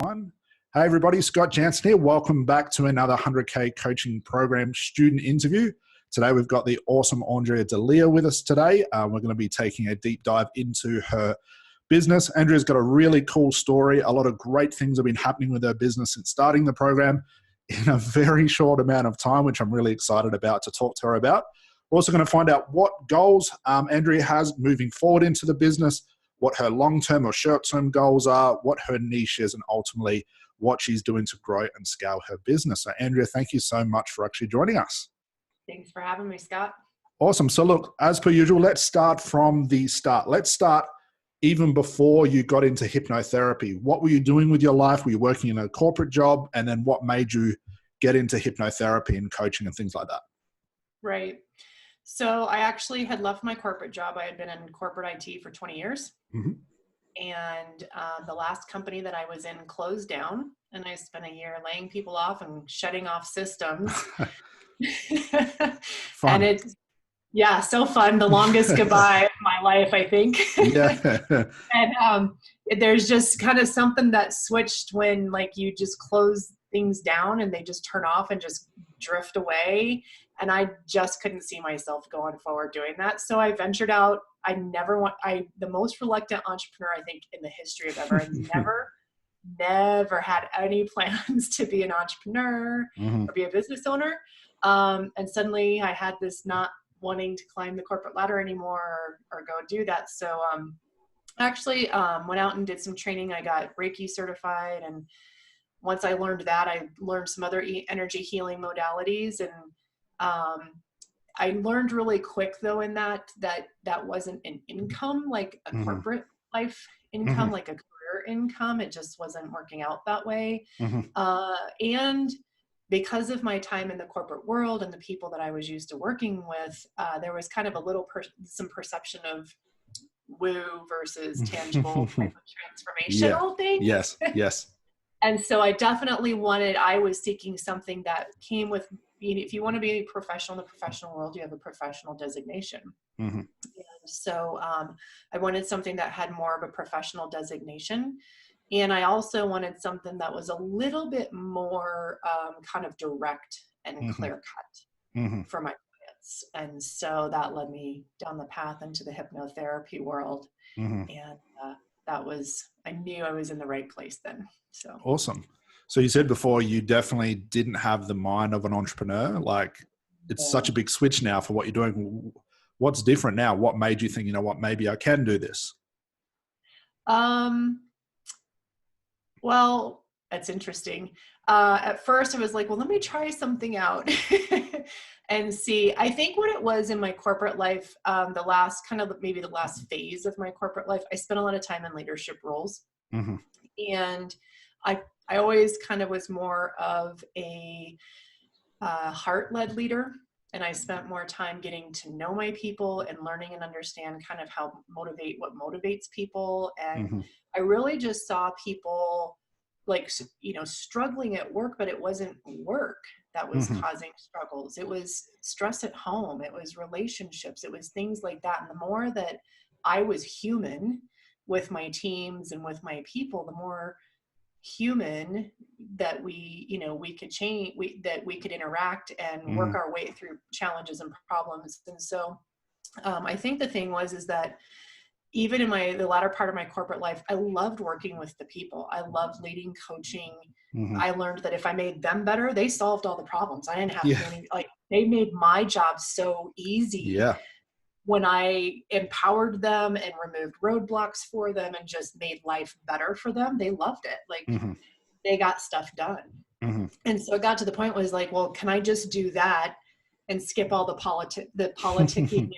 One. Hey everybody, Scott Jansen here. Welcome back to another 100K coaching program student interview. Today we've got the awesome Aundrea with us today. We're going to be taking a deep dive into her business. Andrea's got a really cool story. A lot of great things have been happening with her business since starting the program in a very short amount of time, which I'm really excited about to talk to her about. We're also going to find out what goals Aundrea has moving forward into the business, what her long-term or short-term goals are, what her niche is, and ultimately what she's doing to grow and scale her business. So Aundrea, thank you so much for actually joining us. Thanks for having me, Scott. Awesome. So look, as per usual, let's start from the start. Let's start even before you got into hypnotherapy. What were you doing with your life? Were you working in a corporate job? And then what made you get into hypnotherapy and coaching and things like that? Right. So I actually had left my corporate job. I had been in corporate IT for 20 years. Mm-hmm. And the last company that I was in closed down, and I spent a year laying people off and shutting off systems. And it's, yeah, so fun. The longest goodbye of my life, I think. Yeah. And there's just kind of something that switched when like you just close things down and they just turn off and just drift away. And I just couldn't see myself going forward doing that. So I ventured out. The most reluctant entrepreneur, I think, in the history of ever. Never had any plans to be an entrepreneur or be a business owner. And suddenly I had this not wanting to climb the corporate ladder anymore or go do that. So actually went out and did some training. I got Reiki certified. And once I learned that, I learned some other energy healing modalities. And I learned really quick though in that wasn't an income, like a corporate life income, like a career income. It just wasn't working out that way. And because of my time in the corporate world and the people that I was used to working with, there was kind of some perception of woo versus tangible type of transformational thing. Yes. And so I was seeking something that came with, if you want to be a professional in the professional world, you have a professional designation. And so I wanted something that had more of a professional designation. And I also wanted something that was a little bit more kind of direct and clear cut for my clients. And so that led me down the path into the hypnotherapy world. And I knew I was in the right place then. So awesome. So you said before you definitely didn't have the mind of an entrepreneur. Like it's such a big switch now for what you're doing. What's different now? What made you think, you know what, maybe I can do this? Well, that's interesting. At first I was like, well, let me try something out and see. I think what it was in my corporate life, the last phase of my corporate life, I spent a lot of time in leadership roles. And I always kind of was more of a heart-led leader. And I spent more time getting to know my people and learning and understand kind of what motivates people. And I really just saw people like, struggling at work, but it wasn't work that was causing struggles. It was stress at home. It was relationships. It was things like that. And the more that I was human with my teams and with my people, the more human that we could change, that we could interact and work our way through challenges and problems. And so I think the thing is that even in the latter part of my corporate life, I loved working with the people. I loved leading, coaching. I learned that if I made them better, they solved all the problems. I didn't have to do anything. Like they made my job so easy. When I empowered them and removed roadblocks for them and just made life better for them, they loved it. Like they got stuff done. And so it got to the point was like, well, can I just do that and skip all the politicking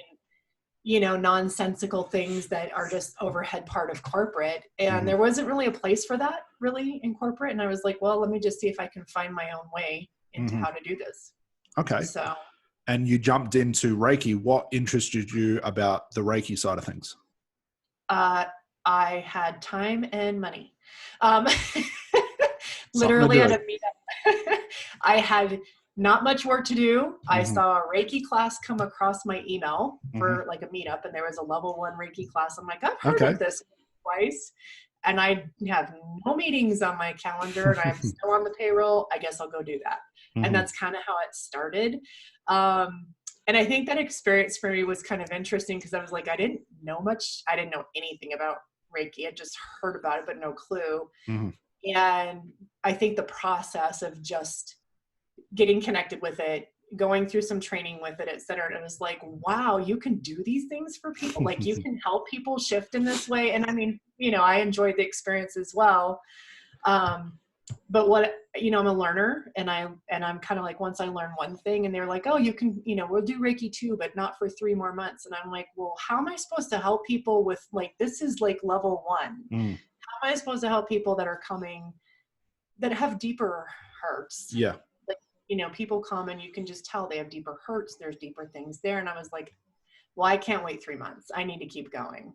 and, nonsensical things that are just overhead part of corporate. And there wasn't really a place for that really in corporate. And I was like, well, let me just see if I can find my own way into how to do this. Okay. So. And you jumped into Reiki. What interested you about the Reiki side of things? I had time and money. Literally at a meetup. I had not much work to do. I saw a Reiki class come across my email for like a meetup, and there was a level 1 Reiki class. I'm like, I've heard of this twice. and I have no meetings on my calendar and I'm still on the payroll. I guess I'll go do that. And that's kind of how it started. And I think that experience for me was kind of interesting because I was like, I didn't know much. I didn't know anything about Reiki. I just heard about it, but no clue. And I think the process of just getting connected with it, going through some training with it, et cetera. And it was like, wow, you can do these things for people. Like you can help people shift in this way. And I mean, you know, I enjoyed the experience as well. But what, you know, I'm a learner and I'm kind of like, once I learn one thing and they're like, oh, you can, you know, we'll do Reiki too, but not for 3 more months. And I'm like, well, how am I supposed to help people with like, this is like level 1. How am I supposed to help people that are coming that have deeper hurts? Yeah. You know, people come and you can just tell they have deeper hurts. There's deeper things there. And I was like, well, I can't wait 3 months. I need to keep going.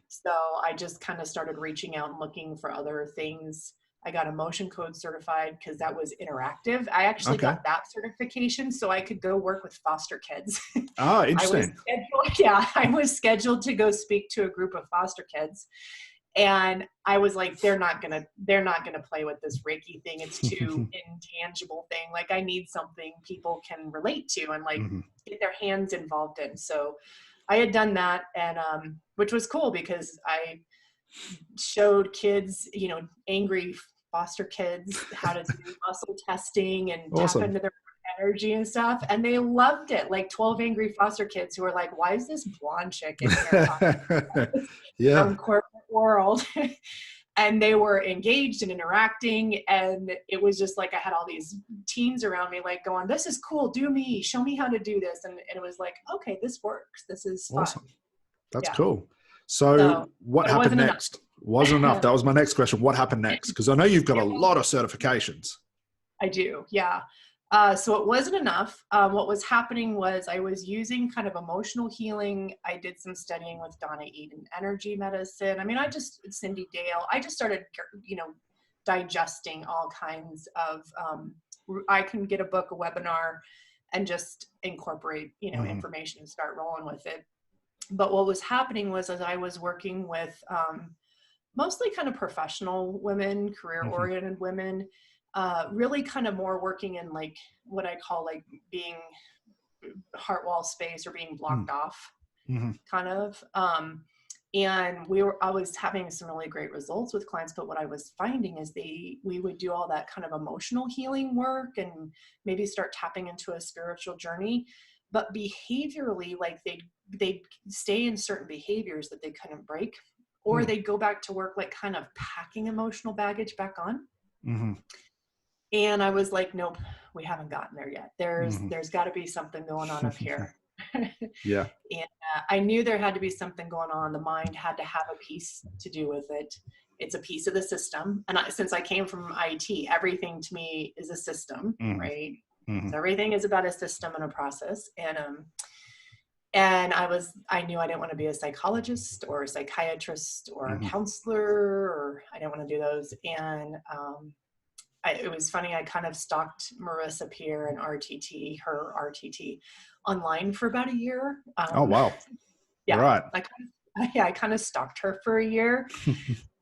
So I just kind of started reaching out and looking for other things. I got emotion code certified because that was interactive. I actually got that certification so I could go work with foster kids. Oh, interesting. I was scheduled to go speak to a group of foster kids. And I was like, they're not gonna play with this Reiki thing. It's too intangible thing. Like I need something people can relate to and like get their hands involved in. So I had done that, and which was cool because I showed kids, you know, angry foster kids how to do muscle testing and tap into their energy and stuff, and they loved it. Like 12 angry foster kids who were like, why is this blonde chick in here talking from corporate world? And they were engaged and interacting, and it was just like I had all these teens around me like going, this is cool, do me, show me how to do this. And it was like, okay, this works, this is fun. Awesome. That's cool. So what happened next? Wasn't enough. That was my next question. What happened next? Because I know you've got a lot of certifications. I do, yeah. So it wasn't enough. What was happening was I was using kind of emotional healing. I did some studying with Donna Eden, energy medicine. I mean, Cindy Dale, I just started, you know, digesting all kinds of, I can get a book, a webinar, and just incorporate, you know, information and start rolling with it. But what was happening was as I was working with mostly kind of professional women, career-oriented women, really kind of more working in like what I call like being heart wall space or being blocked off kind of. And I was having some really great results with clients, but what I was finding is we would do all that kind of emotional healing work and maybe start tapping into a spiritual journey, but behaviorally, like they'd stay in certain behaviors that they couldn't break, or they'd go back to work, like kind of packing emotional baggage back on. And I was like, nope, we haven't gotten there yet. There's got to be something going on up here. Yeah. And I knew there had to be something going on. The mind had to have a piece to do with it. It's a piece of the system. And since I came from IT, everything to me is a system, right? So everything is about a system and a process. And I knew I didn't want to be a psychologist or a psychiatrist or a counselor, or I didn't want to do those. And it was funny, I kind of stalked Marissa Peer and her RTT online for about a year. Oh, wow. Yeah. Right. I kind of stalked her for a year.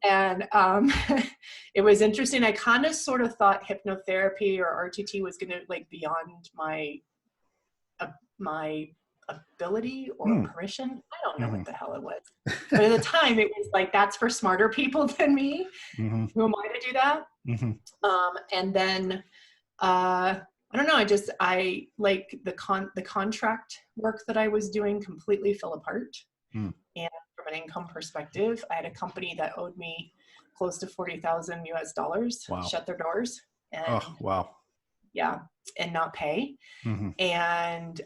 And it was interesting. I kind of sort of thought hypnotherapy or RTT was going to like beyond my ability or permission. I don't know what the hell it was. But at the time it was like, that's for smarter people than me. Who am I to do that? And then, I don't know. I like the contract work that I was doing completely fell apart. And from an income perspective, I had a company that owed me close to $40,000 US, shut their doors. And yeah, and not pay. And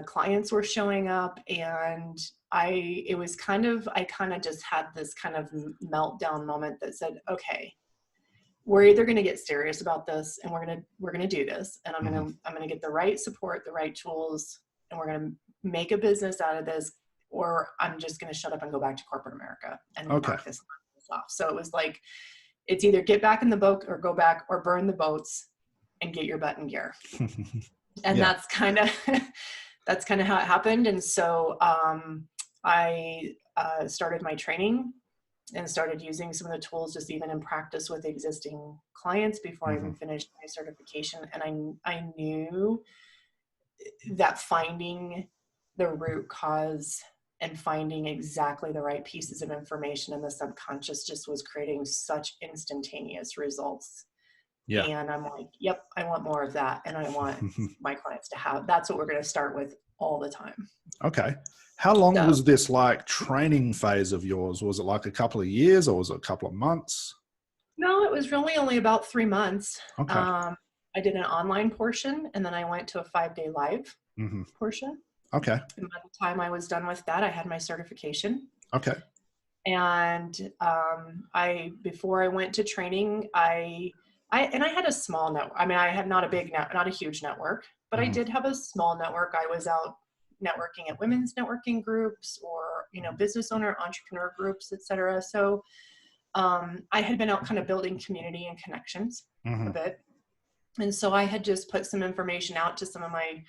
clients were showing up, and I kind of just had this kind of meltdown moment that said, okay, we're either going to get serious about this and we're going to do this, and I'm going to get the right support, the right tools, and we're going to make a business out of this, or I'm just going to shut up and go back to corporate America and knock this off. So it was like, it's either get back in the boat or go back, or burn the boats and get your butt in gear. And that's kind of how it happened. And so I started my training and started using some of the tools just even in practice with existing clients before I even finished my certification. And I knew that finding the root cause and finding exactly the right pieces of information in the subconscious just was creating such instantaneous results. Yeah. And I'm like, yep, I want more of that. And I want my clients to have, that's what we're going to start with all the time. Okay. How long So, was this like training phase of yours? Was it like a couple of years or was it a couple of months? no, it was really only about 3 months. Okay. I did an online portion and then I went to a 5-day live portion. Okay. And by the time I was done with that, I had my certification. Okay. And before I went to training, I had a small network. I mean, I had not a huge network, but I did have a small network. I was out networking at women's networking groups or, business owner, entrepreneur groups, etc. So I had been out kind of building community and connections a bit. And so I had just put some information out to some of my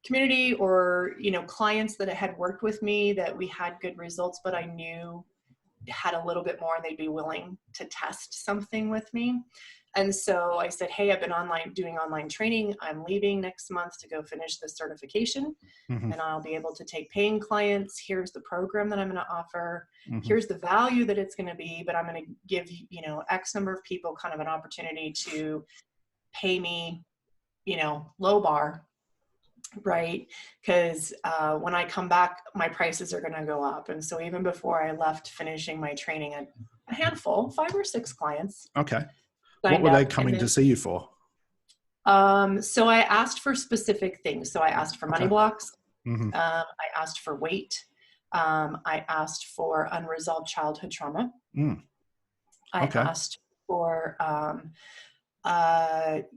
community or, clients that had worked with me that we had good results, but I knew had a little bit more and they'd be willing to test something with me. And so I said, hey, I've been doing online training. I'm leaving next month to go finish the certification and I'll be able to take paying clients. Here's the program that I'm going to offer. Here's the value that it's going to be, but I'm going to give, X number of people kind of an opportunity to pay me, low bar, right? Because when I come back, my prices are going to go up. And so even before I left finishing my training, a handful, 5 or 6 clients. Okay. What were they coming to see you for? So I asked for specific things. So I asked for money blocks. I asked for weight. I asked for unresolved childhood trauma. I asked for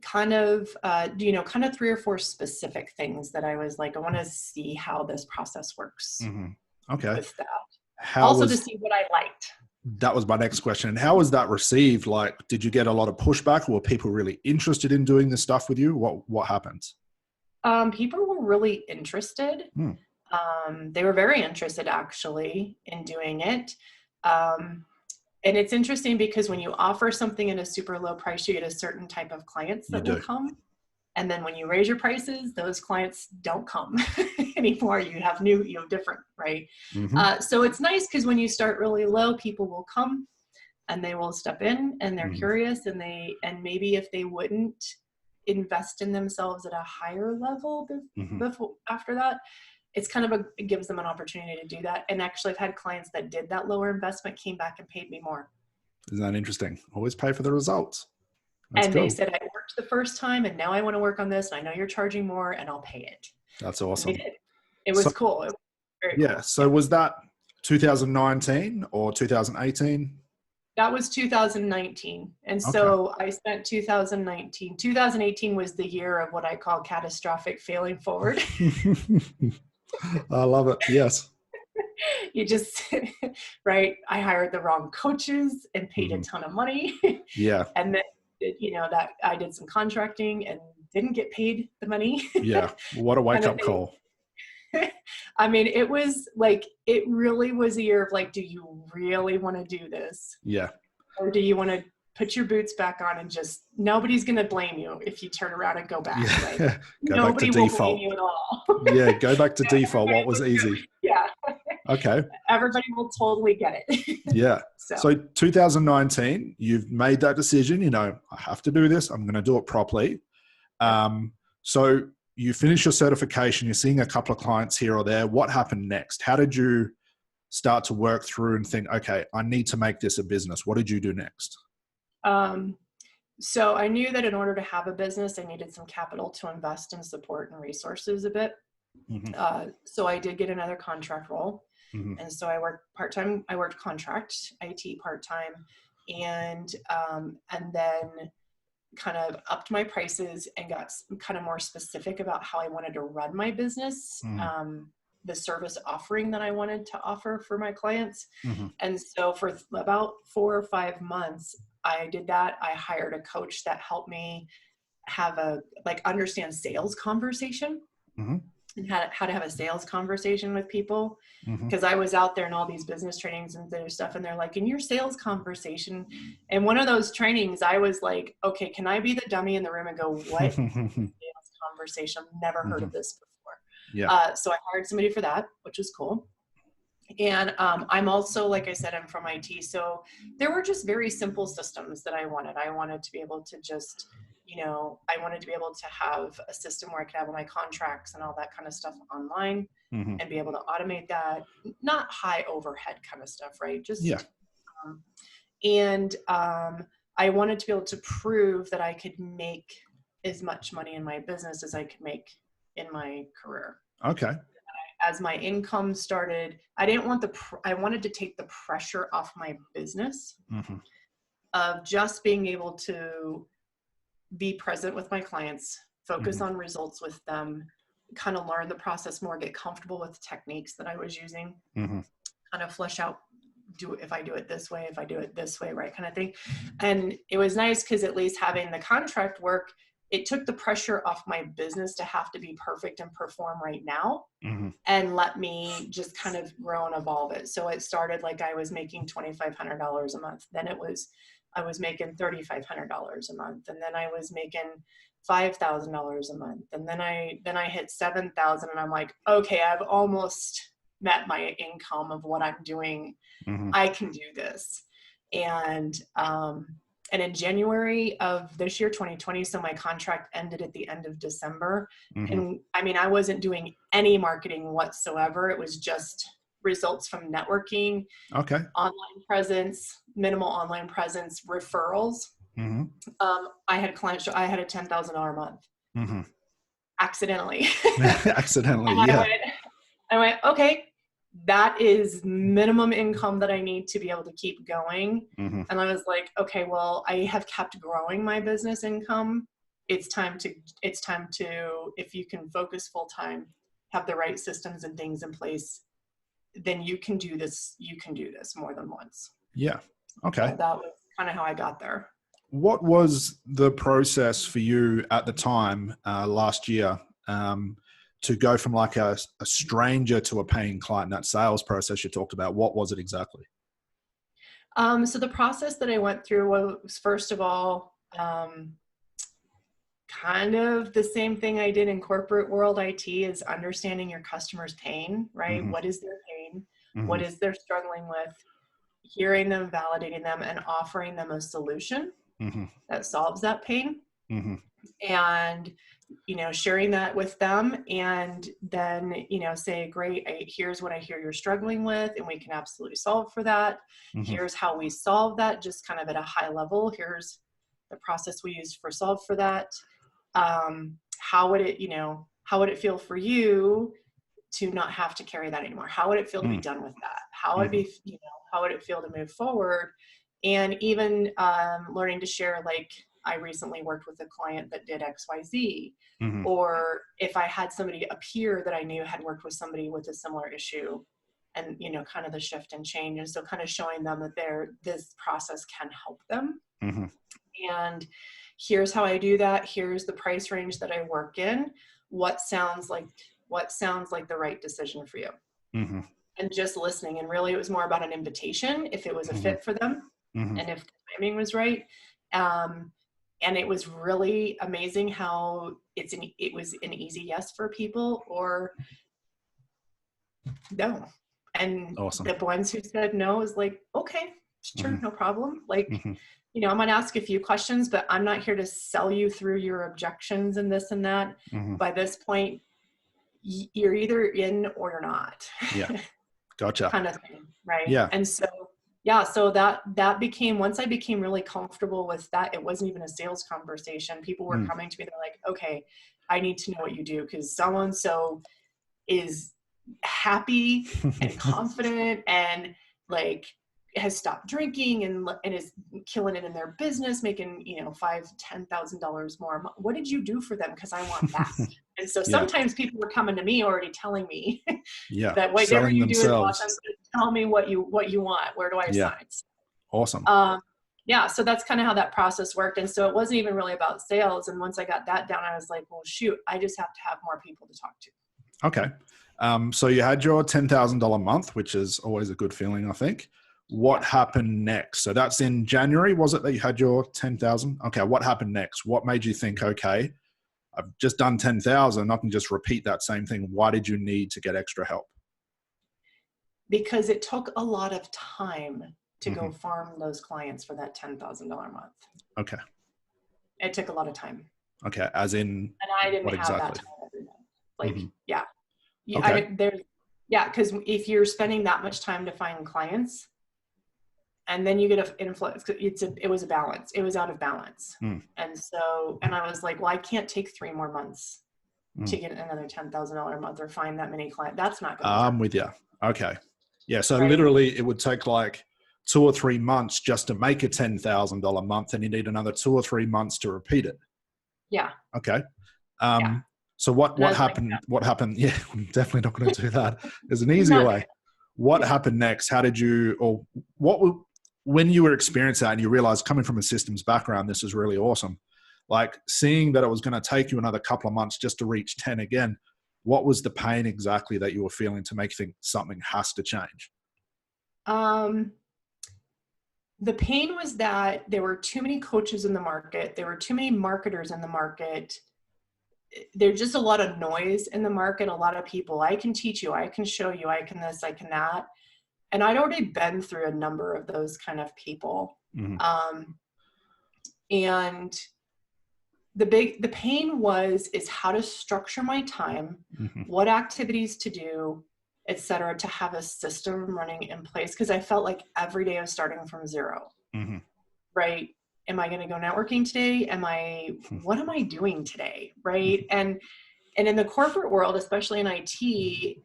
kind of 3 or 4 specific things that I was like, I want to see how this process works. Okay. With that. To see what I liked. That was my next question. And how was that received? Like, did you get a lot of pushback? Were people really interested in doing this stuff with you? What happened? People were really interested. They were very interested actually in doing it. And it's interesting because when you offer something at a super low price, you get a certain type of clients that will come. And then when you raise your prices, those clients don't come anymore. You have different, right? So it's nice because when you start really low, people will come and they will step in and they're curious and maybe if they wouldn't invest in themselves at a higher level before, after that, it gives them an opportunity to do that. And actually I've had clients that did that lower investment, came back and paid me more. Isn't that interesting? Always pay for the results. That's They said, I worked the first time and now I want to work on this. And I know you're charging more and I'll pay it. That's awesome. It was cool. It was very cool. So was that 2019 or 2018? That was 2019. And so I spent 2019. 2018 was the year of what I call catastrophic failing forward. I love it. Yes. You just, right. I hired the wrong coaches and paid a ton of money. Yeah. And then, that I did some contracting and didn't get paid the money. Yeah. What a wake up call. I mean, it was like, it really was a year of like, do you really want to do this? Yeah. Or do you want to put your boots back on and just, nobody's going to blame you if you turn around and go back. Yeah. Like, Nobody will blame you at all. Yeah. Go back to default. What was easy? Yeah. Okay. Everybody will totally get it. Yeah. So 2019, you've made that decision, I have to do this. I'm going to do it properly. So you finish your certification, you're seeing a couple of clients here or there. What happened next? How did you start to work through and think, okay, I need to make this a business? What did you do next? So I knew that in order to have a business, I needed some capital to invest in support and resources a bit. So I did get another contract role. And so I worked part-time. I worked contract IT part-time and then kind of upped my prices and got kind of more specific about how I wanted to run my business, the service offering that I wanted to offer for my clients. And so for about 4 or 5 months, I did that. I hired a coach that helped me have understand sales conversation. and how to have a sales conversation with people. Mm-hmm. Because I was out there in all these business trainings and their stuff, and they're like, in your sales conversation, and one of those trainings, I was like, okay, can I be the dummy in the room and go, what sales conversation? I've never heard of this before. Yeah. So I hired somebody for that, which was cool. And I'm also, like I said, I'm from IT. So there were just very simple systems that I wanted. I wanted to be able to just, I wanted to be able to have a system where I could have all my contracts and all that kind of stuff online and be able to automate that, not high overhead kind of stuff, right? Just, Yeah. I wanted to be able to prove that I could make as much money in my business as I could make in my career. Okay. As my income started, I wanted to take the pressure off my business of just being able to be present with my clients, focus on results with them, kind of learn the process more, get comfortable with the techniques that I was using, kind of flesh out, if I do it this way, if I do it this way, right, kind of thing. And it was nice because at least having the contract work, it took the pressure off my business to have to be perfect and perform right now and let me just kind of grow and evolve it. So it started like I was making $2,500 a month. Then I was making $3,500 a month. And then I was making $5,000 a month. And then I hit 7,000 and I'm like, okay, I've almost met my income of what I'm doing. I can do this. And in January of this year, 2020, so my contract ended at the end of December. And I mean, I wasn't doing any marketing whatsoever. It was just results from networking, online presence, minimal online presence, referrals. I had clients, I had a $10,000 a month accidentally. Accidentally, yeah. I went, okay, that is minimum income that I need to be able to keep going. And I was like, okay, well, I have kept growing my business income. It's time to, if you can focus full time, have the right systems and things in place, then you can do this. You can do this more than once. Yeah. Okay. So that was kind of how I got there. What was the process for you at the time last year to go from like a stranger to a paying client? That sales process you talked about, what was it exactly? So the process that I went through was, first of all, kind of the same thing I did in corporate world IT, is understanding your customer's pain, right? What is their pain? What is they're struggling with? Hearing them, validating them, and offering them a solution that solves that pain. And, sharing that with them, and then, say, great, here's what I hear you're struggling with, and we can absolutely solve for that. Here's how we solve that, just kind of at a high level. Here's the process we use for solve for that. How would it feel for you to not have to carry that anymore? How would it feel to be done with that? How would it be, how would it feel to move forward? And even learning to share, like, I recently worked with a client that did XYZ, or if I had somebody, a peer that I knew had worked with somebody with a similar issue, and, kind of the shift and change. And so kind of showing them that this process can help them. And here's how I do that. Here's the price range that I work in. What sounds like the right decision for you? And just listening. And really, it was more about an invitation, if it was a fit for them, and if the timing was right. And it was really amazing how it was an easy yes for people, or no. And awesome. The ones who said no is like, okay, sure, no problem. Like, I'm going to ask a few questions, but I'm not here to sell you through your objections and this and that. By this point, you're either in or you're not. Yeah. Gotcha. Kind of thing. Right. Yeah. And so, yeah, so that became, once I became really comfortable with that, it wasn't even a sales conversation. People were coming to me. They're like, okay, I need to know what you do, because so-and-so is happy and confident and like has stopped drinking and is killing it in their business, making, $5,000-$10,000 more. What did you do for them? Because I want that. And so sometimes people were coming to me already telling me that whatever you do is awesome. Tell me what you want. Where do I sign? Awesome. So that's kind of how that process worked. And so it wasn't even really about sales. And once I got that down, I was like, well, shoot, I just have to have more people to talk to. Okay. So you had your $10,000 month, which is always a good feeling, I think. What happened next? So that's in January, was it, that you had your 10,000? Okay. What happened next? What made you think, okay, I've just done 10,000. I can just repeat that same thing. Why did you need to get extra help? Because it took a lot of time to go farm those clients for that $10,000 month. Okay. It took a lot of time. Okay. As in, and I didn't what have exactly? that time every month. Like, yeah. Okay. Because if you're spending that much time to find clients, and then you get an influence, it was a balance. It was out of balance. And I was like, well, I can't take 3 more months to get another $10,000 a month or find that many clients. That's not going to work. I'm with you. Okay. Yeah. So literally it would take like 2 or 3 months just to make a $10,000 month, and you need another 2 or 3 months to repeat it. Yeah. Okay. So what happened? Like, what happened? Yeah, I'm definitely not going to do that. There's an easier way. What happened next? How did you, or when you were experiencing that and you realized, coming from a systems background, this is really awesome. Like, seeing that it was going to take you another couple of months just to reach 10 again, what was the pain exactly that you were feeling to make you think something has to change? The pain was that there were too many coaches in the market. There were too many marketers in the market. There's just a lot of noise in the market. A lot of people, I can teach you, I can show you, I can this, I can that. And I'd already been through a number of those kind of people. And the pain is how to structure my time, what activities to do, etc., to have a system running in place. Because I felt like every day I was starting from zero. Right? Am I going to go networking today? What am I doing today? Right? And in the corporate world, especially in IT,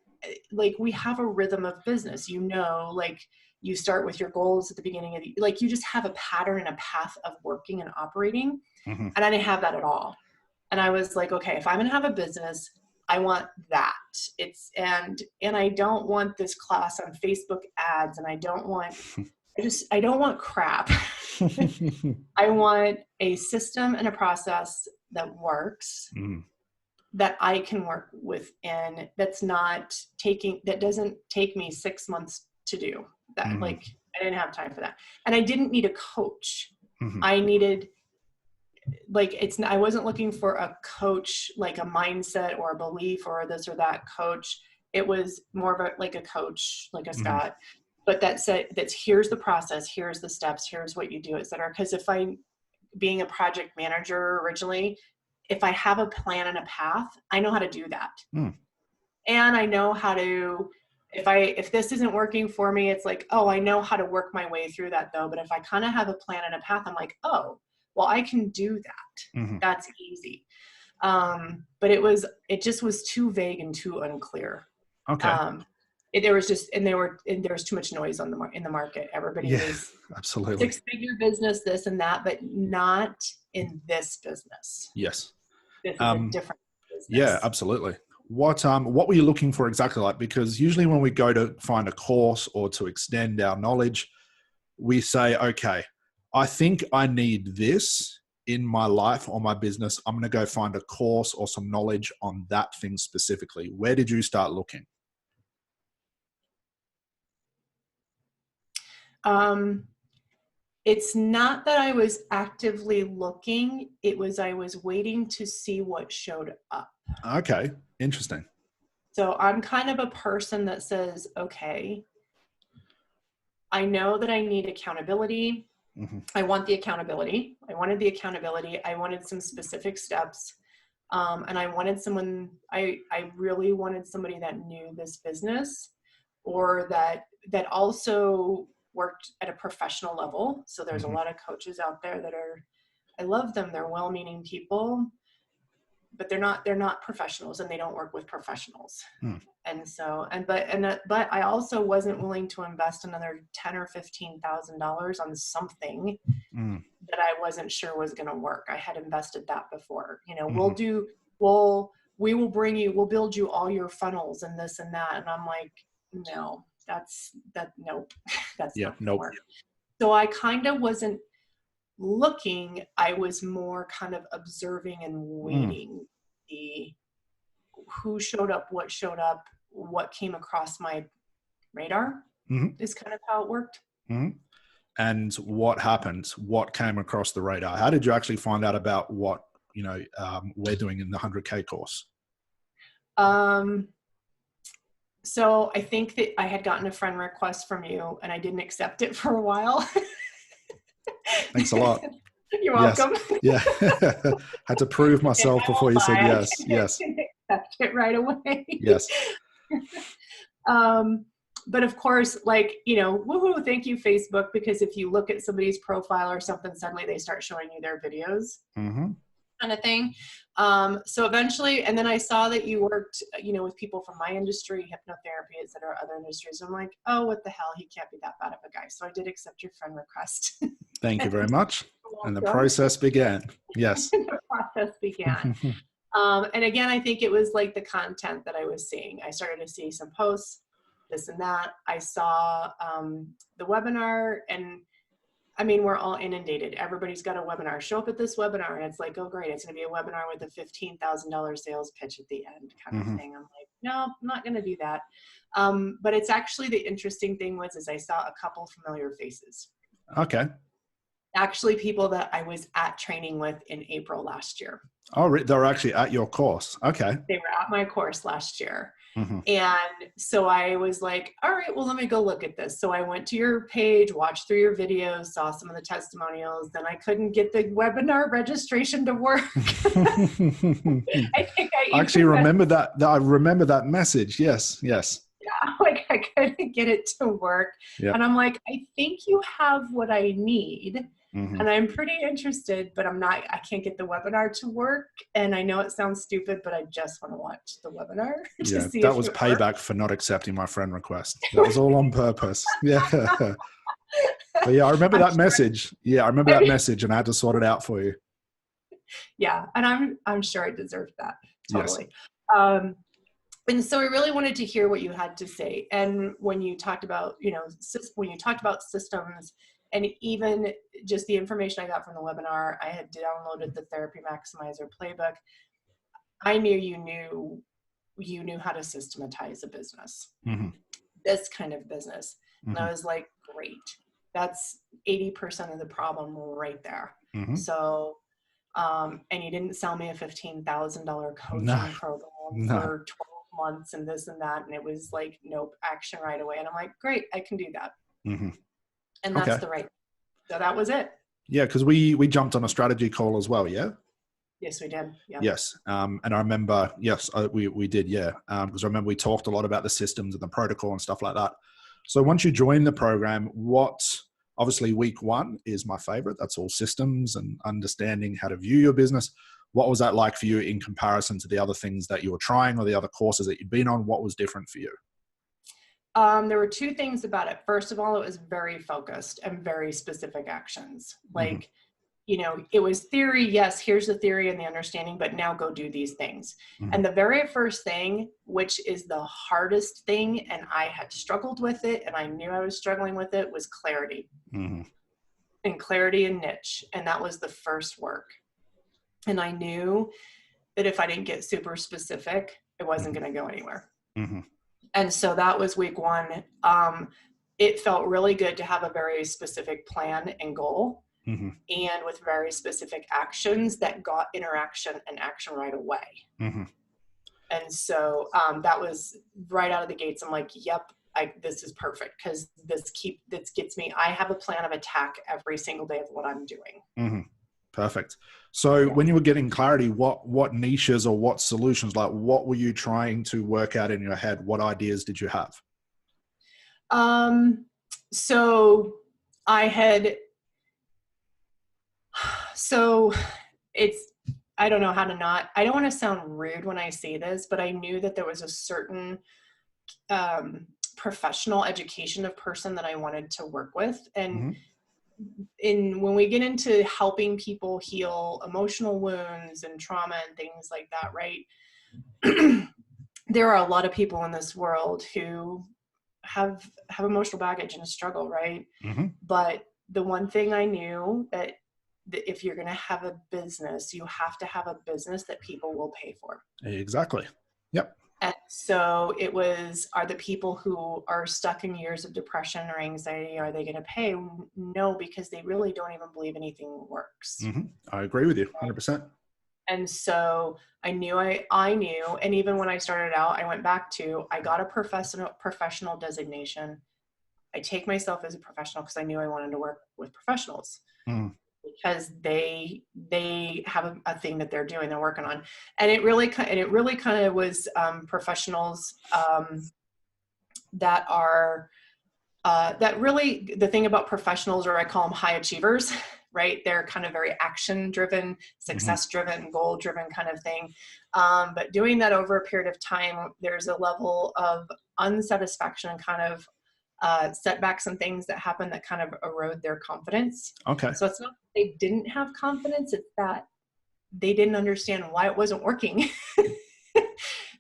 like, we have a rhythm of business, like, you start with your goals at the beginning of like, you just have a pattern and a path of working and operating. And I didn't have that at all. And I was like, okay, if I'm going to have a business, I want that. And I don't want this class on Facebook ads. And I don't want crap. I want a system and a process that works, that I can work within, that doesn't take me 6 months to do that. Like, I didn't have time for that. And I didn't need a coach. I needed, like, I wasn't looking for a coach, like a mindset or a belief or this or that coach. It was more of a coach, like a Scott, but that's here's the process, here's the steps, here's what you do, et cetera. Because being a project manager originally, if I have a plan and a path, I know how to do that. And I know how to, if this isn't working for me, it's like, oh, I know how to work my way through that though. But if I kind of have a plan and a path, I'm like, oh, well, I can do that. That's easy. But it just was too vague and too unclear. Okay. There was too much noise in the market. Everybody was absolutely 6-figure business, this and that, but not in this business. Yes. This is a different business. Yeah, absolutely. What were you looking for exactly? Like, because usually when we go to find a course or to extend our knowledge, we say, okay, I think I need this in my life or my business. I'm going to go find a course or some knowledge on that thing specifically. Where did you start looking? It's not that I was actively looking. I was waiting to see what showed up. Okay. Interesting. So I'm kind of a person that says, okay, I know that I need accountability. I want the accountability. I wanted the accountability. I wanted some specific steps. And I wanted I really wanted somebody that knew this business, or that also worked at a professional level. So there's a lot of coaches out there that I love them. They're well-meaning people, but they're not professionals, and they don't work with professionals. And so, but I also wasn't willing to invest another $10,000 or $15,000 on something that I wasn't sure was going to work. I had invested that before. We'll build you all your funnels and this and that. And I'm like, no, nope. That's not gonna work. So I kind of wasn't looking. I was more kind of observing and waiting who showed up, what came across my radar is kind of how it worked. And what happened? What came across the radar? How did you actually find out about what, we're doing in the 100K course? So I think that I had gotten a friend request from you and I didn't accept it for a while. Thanks a lot. You're welcome. Yes. Yeah. Had to prove myself before you said yes. Yes. Accept it right away. Yes. But of course, like, woohoo, thank you, Facebook, because if you look at somebody's profile or something, suddenly they start showing you their videos kind of thing. So eventually, and then I saw that you worked, with people from my industry, hypnotherapy, et cetera, other industries. I'm like, oh, what the hell? He can't be that bad of a guy. So I did accept your friend request. Thank you very much. And the process began. Yes. The process began. And again, I think it was like the content that I was seeing. I started to see some posts, this and that. I saw the webinar, and I mean, we're all inundated. Everybody's got a webinar. Show up at this webinar, and it's like, oh, great. It's going to be a webinar with a $15,000 sales pitch at the end kind of thing. I'm like, no, I'm not going to do that. But it's actually, the interesting thing is I saw a couple familiar faces. Okay. Actually, people that I was at training with in April last year. Oh, they were actually at your course. Okay. They were at my course last year. And so I was like, all right, well, let me go look at this. So I went to your page, watched through your videos, saw some of the testimonials. Then I couldn't get the webinar registration to work. I think I actually remember that. I remember that message. Yes. Yes. Yeah. Like I couldn't get it to work. Yep. And I'm like, I think you have what I need. And I'm pretty interested, but I can't get the webinar to work. And I know it sounds stupid, but I just want to watch the webinar to see that was payback for not accepting my friend request. That was all on purpose. Yeah. But yeah, I remember that message. Yeah, I remember that message, and I had to sort it out for you. Yeah. And I'm sure I deserved that. Totally. Yes. And so I really wanted to hear what you had to say. And when you talked about, systems, and even just the information I got from the webinar, I had downloaded the Therapy Maximizer playbook. I knew you knew how to systematize a business, this kind of business. And I was like, great, that's 80% of the problem right there. So, and you didn't sell me a $15,000 coaching program for 12 months and this and that. And it was like, nope, action right away. And I'm like, great, I can do that. And that's the right. So that was it. Yeah, because we jumped on a strategy call as well. Yeah. Yes, we did. Yeah. Yes, and I remember. Yes, we did. Yeah, because I remember we talked a lot about the systems and the protocol and stuff like that. So once you join the program, obviously week 1 is my favorite. That's all systems and understanding how to view your business. What was that like for you in comparison to the other things that you were trying or the other courses that you'd been on? What was different for you? There were 2 things about it. First of all, it was very focused and very specific actions. Like, it was theory. Yes, here's the theory and the understanding, but now go do these things. And the very first thing, which is the hardest thing, and I had struggled with it, and I knew I was struggling with it, was clarity. And clarity and niche. And that was the first work. And I knew that if I didn't get super specific, it wasn't going to go anywhere. And so that was week 1. It felt really good to have a very specific plan and goal, and with very specific actions that got interaction and action right away. And so that was right out of the gates. I'm like, yep, this is perfect, because this gets me. I have a plan of attack every single day of what I'm doing. Perfect. So when you were getting clarity, what niches or what solutions, like what were you trying to work out in your head? What ideas did you have? So I don't know how to I don't want to sound rude when I say this, but I knew that there was a certain professional education of person that I wanted to work with. And when we get into helping people heal emotional wounds and trauma and things like that, right? There are a lot of people in this world who have emotional baggage and struggle, right? But the one thing I knew that if you're going to have a business, you have to have a business that people will pay for. Exactly. Yep. And so it was, are the people who are stuck in years of depression or anxiety, are they going to pay? No, because they really don't even believe anything works. Mm-hmm. I agree with you 100%. And so I knew, and even when I started out, I went back to, I got a professional designation. I take myself as a professional because I knew I wanted to work with professionals. Mm. Because they have a thing that they're doing, they're working on, and it really kind of was professionals that are that really, the thing about professionals, or I call them high achievers, right? They're kind of very action driven, success driven, goal driven kind of thing. But doing that over a period of time, there's a level of unsatisfaction and kind of setbacks and things that happen that kind of erode their confidence. Okay. So it's not that they didn't have confidence, it's that they didn't understand why it wasn't working.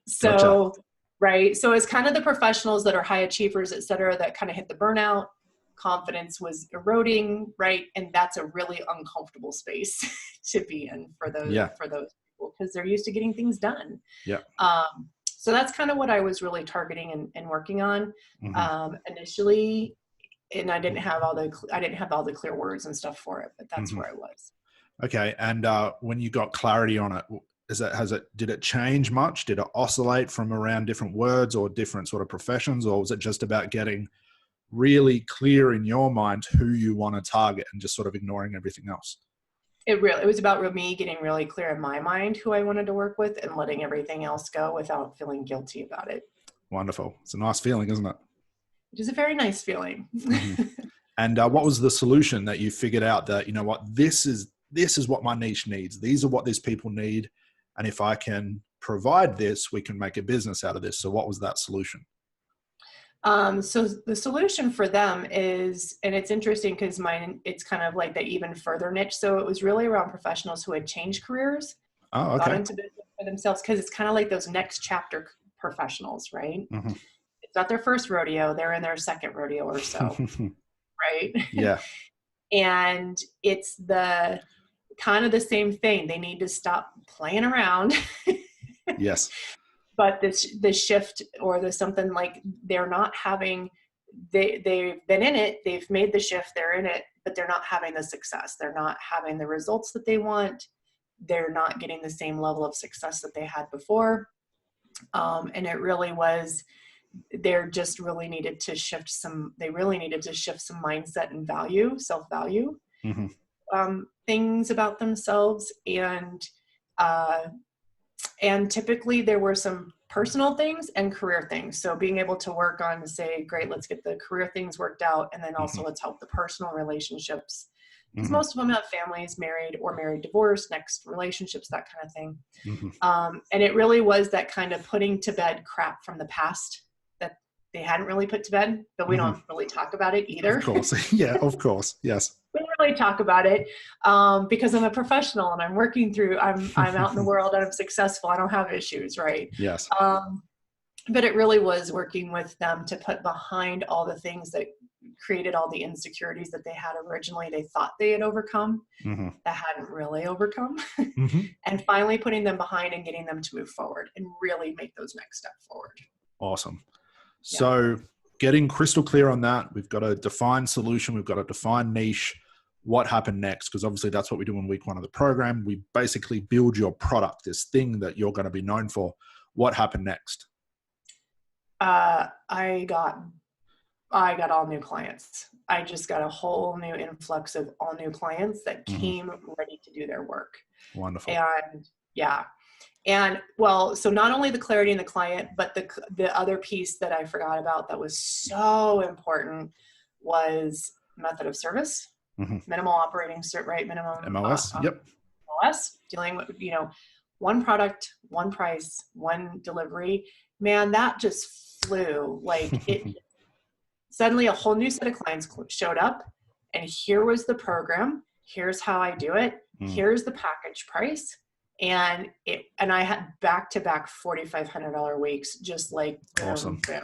So, Gotcha. right. So it's kind of the professionals that are high achievers, et cetera, that kind of hit the burnout. Confidence was eroding, right? And that's a really uncomfortable space to be in for those people, because they're used to getting things done. Yeah. So that's kind of what I was really targeting and working on initially. And I didn't have all the clear words and stuff for it, but that's where I was. Okay. And when you got clarity on it, did it change much? Did it oscillate from around different words or different sort of professions, or was it just about getting really clear in your mind who you want to target and just sort of ignoring everything else? It was about me getting really clear in my mind who I wanted to work with and letting everything else go without feeling guilty about it. Wonderful. It's a nice feeling, isn't it? It is a very nice feeling. And what was the solution that you figured out that, you know what, this is what my niche needs. These are what these people need. And if I can provide this, we can make a business out of this. So what was that solution? So the solution for them is, and it's interesting because it's kind of like the even further niche. So it was really around professionals who had changed careers, got into business for themselves, because it's kind of like those next chapter professionals, right? It's not their first rodeo. They're in their second rodeo or so, right? Yeah. And it's the kind of the same thing. They need to stop playing around. Yes. But the shift, or the something like they're not having, they've been in it, they've made the shift, they're in it, but they're not having the success. They're not having the results that they want. They're not getting the same level of success that they had before. And it really was, they're just really needed to shift some mindset and value, self-value, things about themselves. And typically there were some personal things and career things. So being able to work on, say, great, let's get the career things worked out. And then also let's help the personal relationships. Because most of them have families, married, divorced, next relationships, that kind of thing. And it really was that kind of putting to bed crap from the past that they hadn't really put to bed, but we don't really talk about it either. Of course. Yeah, of course. Yes. We don't really talk about it because I'm a professional and I'm working through, I'm out in the world and I'm successful. I don't have issues, right? Yes. But it really was working with them to put behind all the things that created all the insecurities that they had originally, they thought they had overcome, that hadn't really overcome, and finally putting them behind and getting them to move forward and really make those next steps forward. Awesome. So getting crystal clear on that, we've got a defined solution, we've got a defined niche. What happened next? Because obviously that's what we do in week 1 of the program. We basically build your product, this thing that you're going to be known for. What happened next? I got all new clients. I just got a whole new influx of all new clients that came ready to do their work. Wonderful. And and well, so not only the clarity in the client, but the other piece that I forgot about that was so important was method of service, minimal operating, right? Minimum MOS. MOS, dealing with, one product, one price, one delivery. Man, that just flew. Like it. Suddenly a whole new set of clients showed up, and here was the program. Here's how I do it. Here's the package price. And I had back-to-back $4,500 weeks, just like boom, awesome. Boom,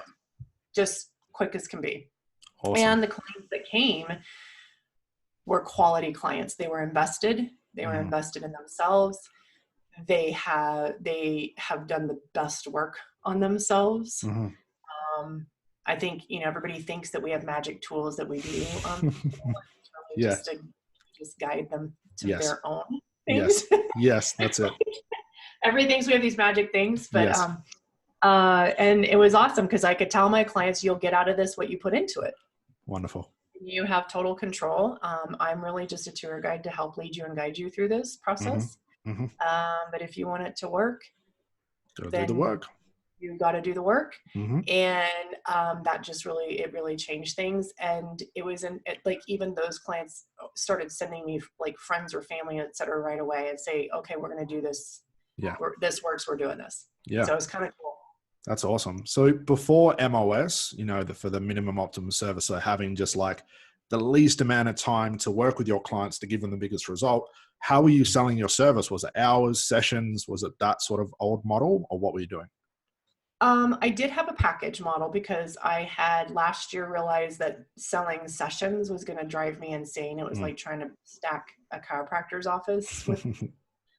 just quick as can be. Awesome. And the clients that came were quality clients. They were invested. They were invested in themselves. they have done the best work on themselves. I think, everybody thinks that we have magic tools that we do Yeah. just guide them to Yes. their own things. Yes, that's it. Everybody thinks we have these magic things, but Yes. and it was awesome because I could tell my clients, you'll get out of this what you put into it. Wonderful. You have total control. I'm really just a tour guide to help lead you and guide you through this process. But if you want it to work, Gotta do the work. You got to do the work. And that just really changed things. And it was like, even those clients started sending me like friends or family, et cetera, right away and say, okay, we're going to do this. Yeah. This works. We're doing this. Yeah. So it's kind of cool. That's awesome. So before MOS, for the minimum optimum service, so having just like the least amount of time to work with your clients to give them the biggest result, how were you selling your service? Was it hours, sessions? Was it that sort of old model, or what were you doing? I did have a package model because I had last year realized that selling sessions was going to drive me insane. It was like trying to stack a chiropractor's office with,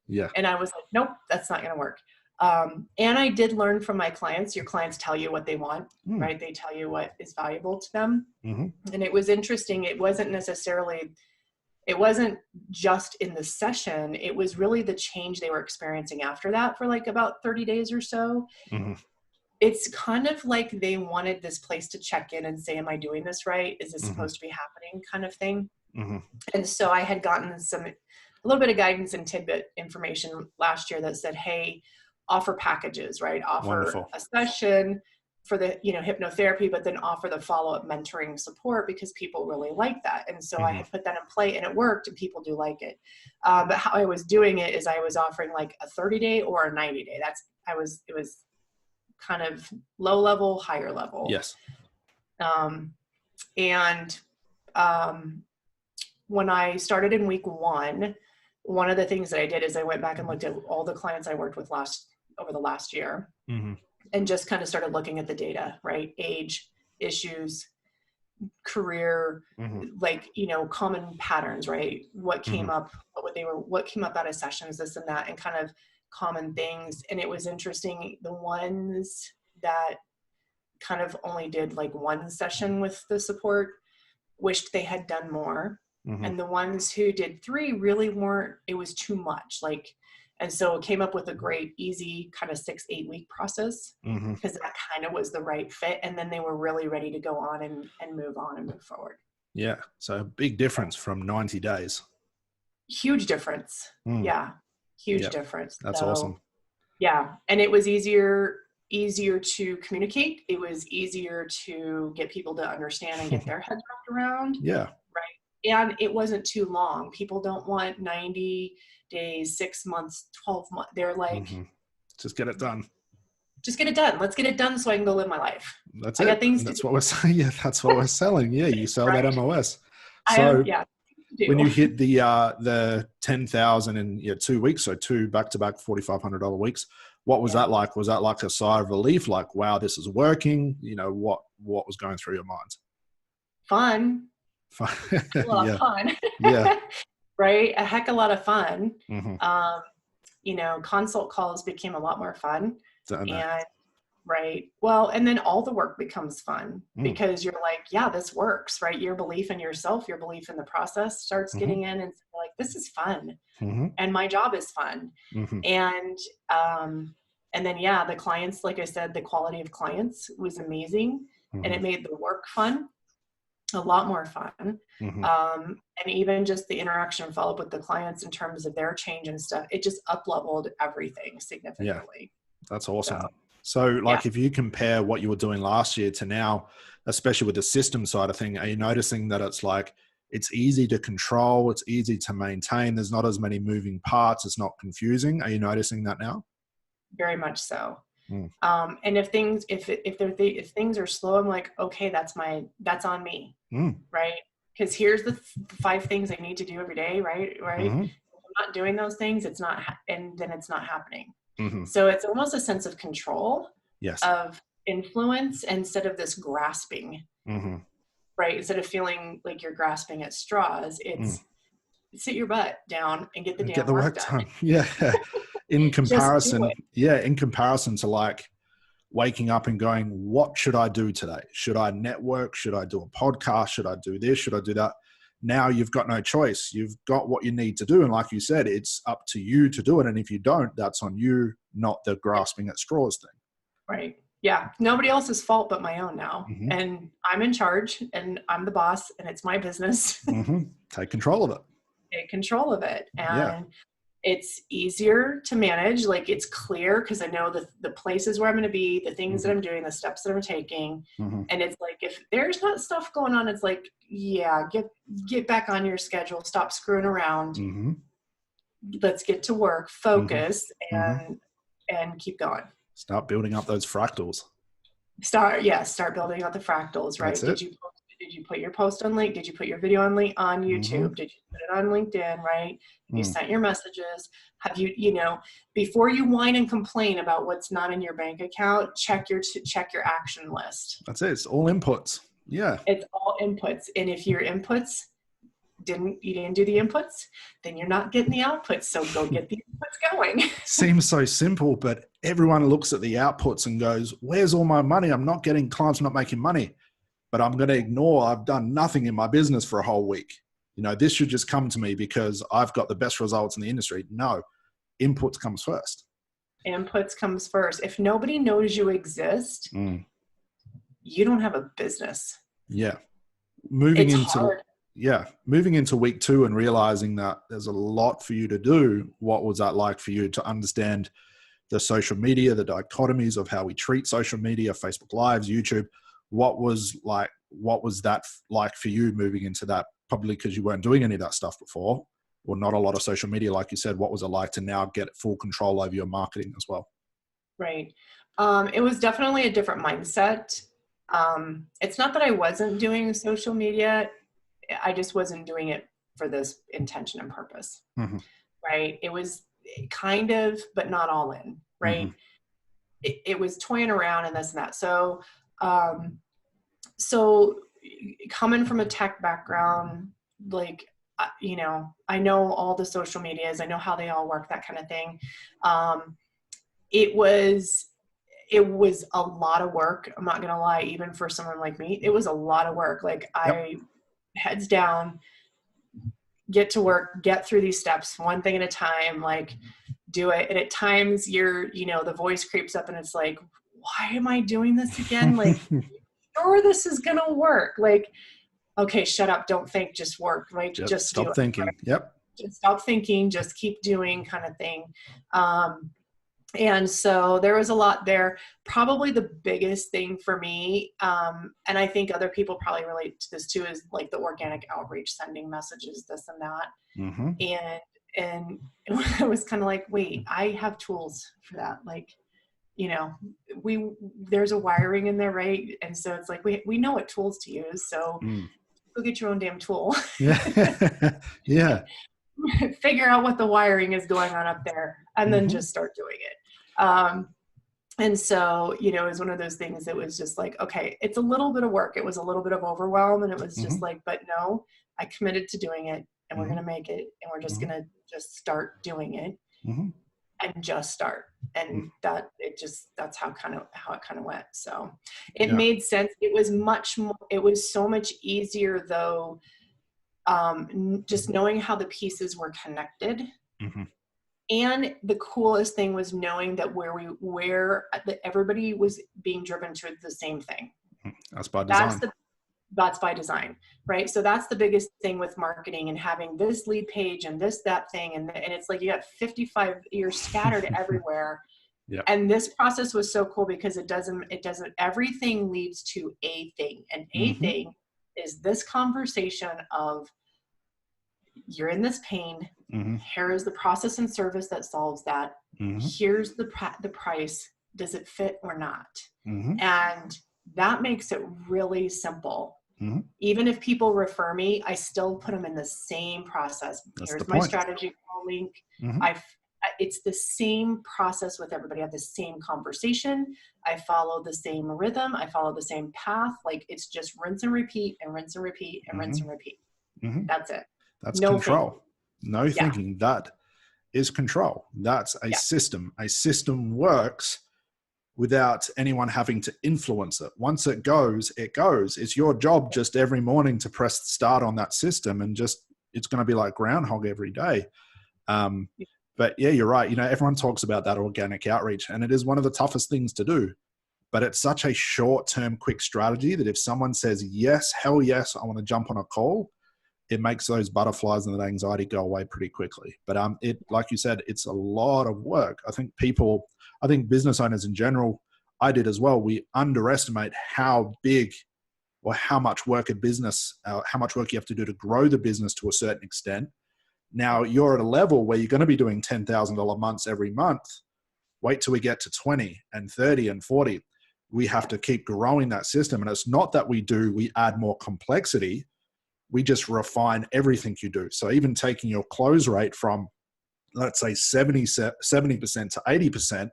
yeah. And I was like, nope, that's not going to work. And I did learn from my clients. Your clients tell you what they want, right? They tell you what is valuable to them. And it was interesting. It wasn't just in the session. It was really the change they were experiencing after that for like about 30 days or so. It's kind of like they wanted this place to check in and say, am I doing this right? Is this supposed to be happening, kind of thing? And so I had gotten a little bit of guidance and tidbit information last year that said, hey, offer packages, right? Offer a session for the, hypnotherapy, but then offer the follow-up mentoring support because people really like that. And so I had put that in play and it worked and people do like it. But how I was doing it is I was offering like a 30-day or a 90-day. It was kind of low level, higher level. Yes. When I started in week one of the things that I did is I went back and looked at all the clients I worked with over the last year and just kind of started looking at the data, right? Age, issues, career, common patterns, right? What came up, what came up out of sessions, this and that, and kind of common things. And it was interesting. The ones that kind of only did like one session with the support wished they had done more. And the ones who did 3 really weren't, it was too much. And so it came up with a great, easy kind of 6-8 week process because that kind of was the right fit. And then they were really ready to go on and move on and move forward. Yeah. So a big difference from 90 days. Huge difference. Yeah. Huge difference. That's awesome. Yeah. And it was easier to communicate. It was easier to get people to understand and get their heads wrapped around. Yeah. Right. And it wasn't too long. People don't want 90 days, 6 months, 12 months. They're like, just get it done. Just get it done. Let's get it done so I can go live my life. That's it. That's what we're saying. Yeah, that's what we're selling. Yeah, you sell that MOS. So when you hit the 10,000 in 2 weeks, so 2 back-to-back $4,500 weeks, what was that like? Was that like a sigh of relief? Like, wow, this is working. What was going through your mind? Fun. A lot of fun. Yeah. Right. A heck of a lot of fun. Consult calls became a lot more fun. And right. Well, and then all the work becomes fun because you're like, yeah, this works, right? Your belief in yourself, your belief in the process starts getting in and like, this is fun. And my job is fun. And then, the clients, like I said, the quality of clients was amazing and it made the work fun, a lot more fun. And even just the interaction and follow up with the clients in terms of their change and stuff, it just up-leveled everything significantly. That's awesome. So if you compare what you were doing last year to now, especially with the system side of thing, are you noticing that it's like, it's easy to control, it's easy to maintain, there's not as many moving parts, it's not confusing? Are you noticing that now? Very much so. And if things are slow, I'm like, okay, that's on me. Right. Because here's the 5 things I need to do every day. Right. If I'm not doing those things, it's not, and then it's not happening. So it's almost a sense of control, of influence instead of this grasping, right? Instead of feeling like you're grasping at straws, it's sit your butt down and get the damn work done. Yeah. in Just do comparison, it. in comparison to like waking up and going, what should I do today? Should I network? Should I do a podcast? Should I do this? Should I do that? Now you've got no choice. You've got what you need to do. And like you said, it's up to you to do it. And if you don't, that's on you, not the grasping at straws thing. Right. Yeah. Nobody else's fault but my own now. Mm-hmm. And I'm in charge and I'm the boss and it's my business. Mm-hmm. Take control of it. Take control of it. And Yeah. it's easier to manage. Like it's clear because I know the places where I'm going to be, the things that I'm doing, the steps that I'm taking. Mm-hmm. And it's like, if there's not stuff going on, it's like, yeah, get back on your schedule. Stop screwing around. Mm-hmm. Let's get to work, focus, Mm-hmm. and keep going. Start building up those fractals. Start building out the fractals, right? Did you put your post on link? Did you put your video on YouTube? Mm-hmm. Did you put it on LinkedIn, right? You Mm. sent your messages. Have you before you whine and complain about what's not in your bank account, check your action list. That's it. It's all inputs. Yeah. It's all inputs. And if your inputs you didn't do the inputs, then you're not getting the outputs. So go get the inputs going. Seems so simple, but everyone looks at the outputs and goes, where's all my money? I'm not getting clients, I'm not making money. But I'm going to ignore I've done nothing in my business for a whole week. This should just come to me because I've got the best results in the industry. No, inputs comes first. Inputs comes first. If nobody knows you exist, you don't have a business. Yeah. Moving into week 2 and realizing that there's a lot for you to do. What was that like for you to understand the social media, the dichotomies of how we treat social media, Facebook Lives, YouTube? What was that like for you moving into that? Probably because you weren't doing any of that stuff before, or not a lot of social media, like you said. What was it like to now get full control over your marketing as well? Right. It was definitely a different mindset. It's not that I wasn't doing social media. I just wasn't doing it for this intention and purpose. Mm-hmm. Right. It was kind of, but not all in, right. Mm-hmm. It was toying around and this and that. So coming from a tech background, like, I know all the social medias, I know how they all work, that kind of thing. It was a lot of work. I'm not going to lie, even for someone like me, it was a lot of work. Like I heads down, get to work, get through these steps, one thing at a time, like do it. And at times the voice creeps up and it's like, why am I doing this again? Like, sure, this is going to work. Like, okay, shut up. Don't think, just work. Right. Just stop thinking. Right? Yep. Just stop thinking, just keep doing, kind of thing. And so there was a lot there. Probably the biggest thing for me, and I think other people probably relate to this too, is like the organic outreach, sending messages, this and that. Mm-hmm. And it was kind of like, wait, I have tools for that. Like, there's a wiring in there, right? And so it's like, we know what tools to use. So go get your own damn tool. Yeah. Yeah. Figure out what the wiring is going on up there and then just start doing it. And so, it was one of those things that was just like, okay, it's a little bit of work. It was a little bit of overwhelm, and it was just like, but no, I committed to doing it, and we're going to make it, and we're just going to just start doing it and just start. And that's how it kind of went. So it made sense. It was so much easier though. Just knowing how the pieces were connected. And the coolest thing was knowing that that everybody was being driven to the same thing. That's by design. That's by design, right? So that's the biggest thing with marketing and having this lead page and that thing. And it's like, you got 55 years scattered everywhere. Yeah. And this process was so cool because it doesn't, everything leads to a thing. And a thing is this conversation of, you're in this pain. Here is the process and service that solves that. Here's the price. Does it fit or not? And that makes it really simple. Even if people refer me, I still put them in the same process. Here's my strategy call link. It's the same process with everybody. I have the same conversation. I follow the same rhythm. I follow the same path. Like, it's just rinse and repeat and rinse and repeat and rinse and repeat. That's it. That's no control. Thinking. No thinking. is control. That's a system. A system works without anyone having to influence it. Once it goes, it goes. It's your job just every morning to press start on that system, and just, it's going to be like groundhog every day. But yeah, you're right. You know, everyone talks about that organic outreach, and it is one of the toughest things to do. But it's such a short-term, quick strategy that if someone says, yes, hell yes, I want to jump on a call, it makes those butterflies and that anxiety go away pretty quickly. But it, like you said, it's a lot of work. I think business owners in general, I did as well, we underestimate how big or how much work a business, how much work you have to do to grow the business to a certain extent. Now you're at a level where you're going to be doing $10,000 months every month. Wait till we get to 20 and 30 and 40. We have to keep growing that system. And it's not that we add more complexity. We just refine everything you do. So even taking your close rate from, let's say 70% to 80%,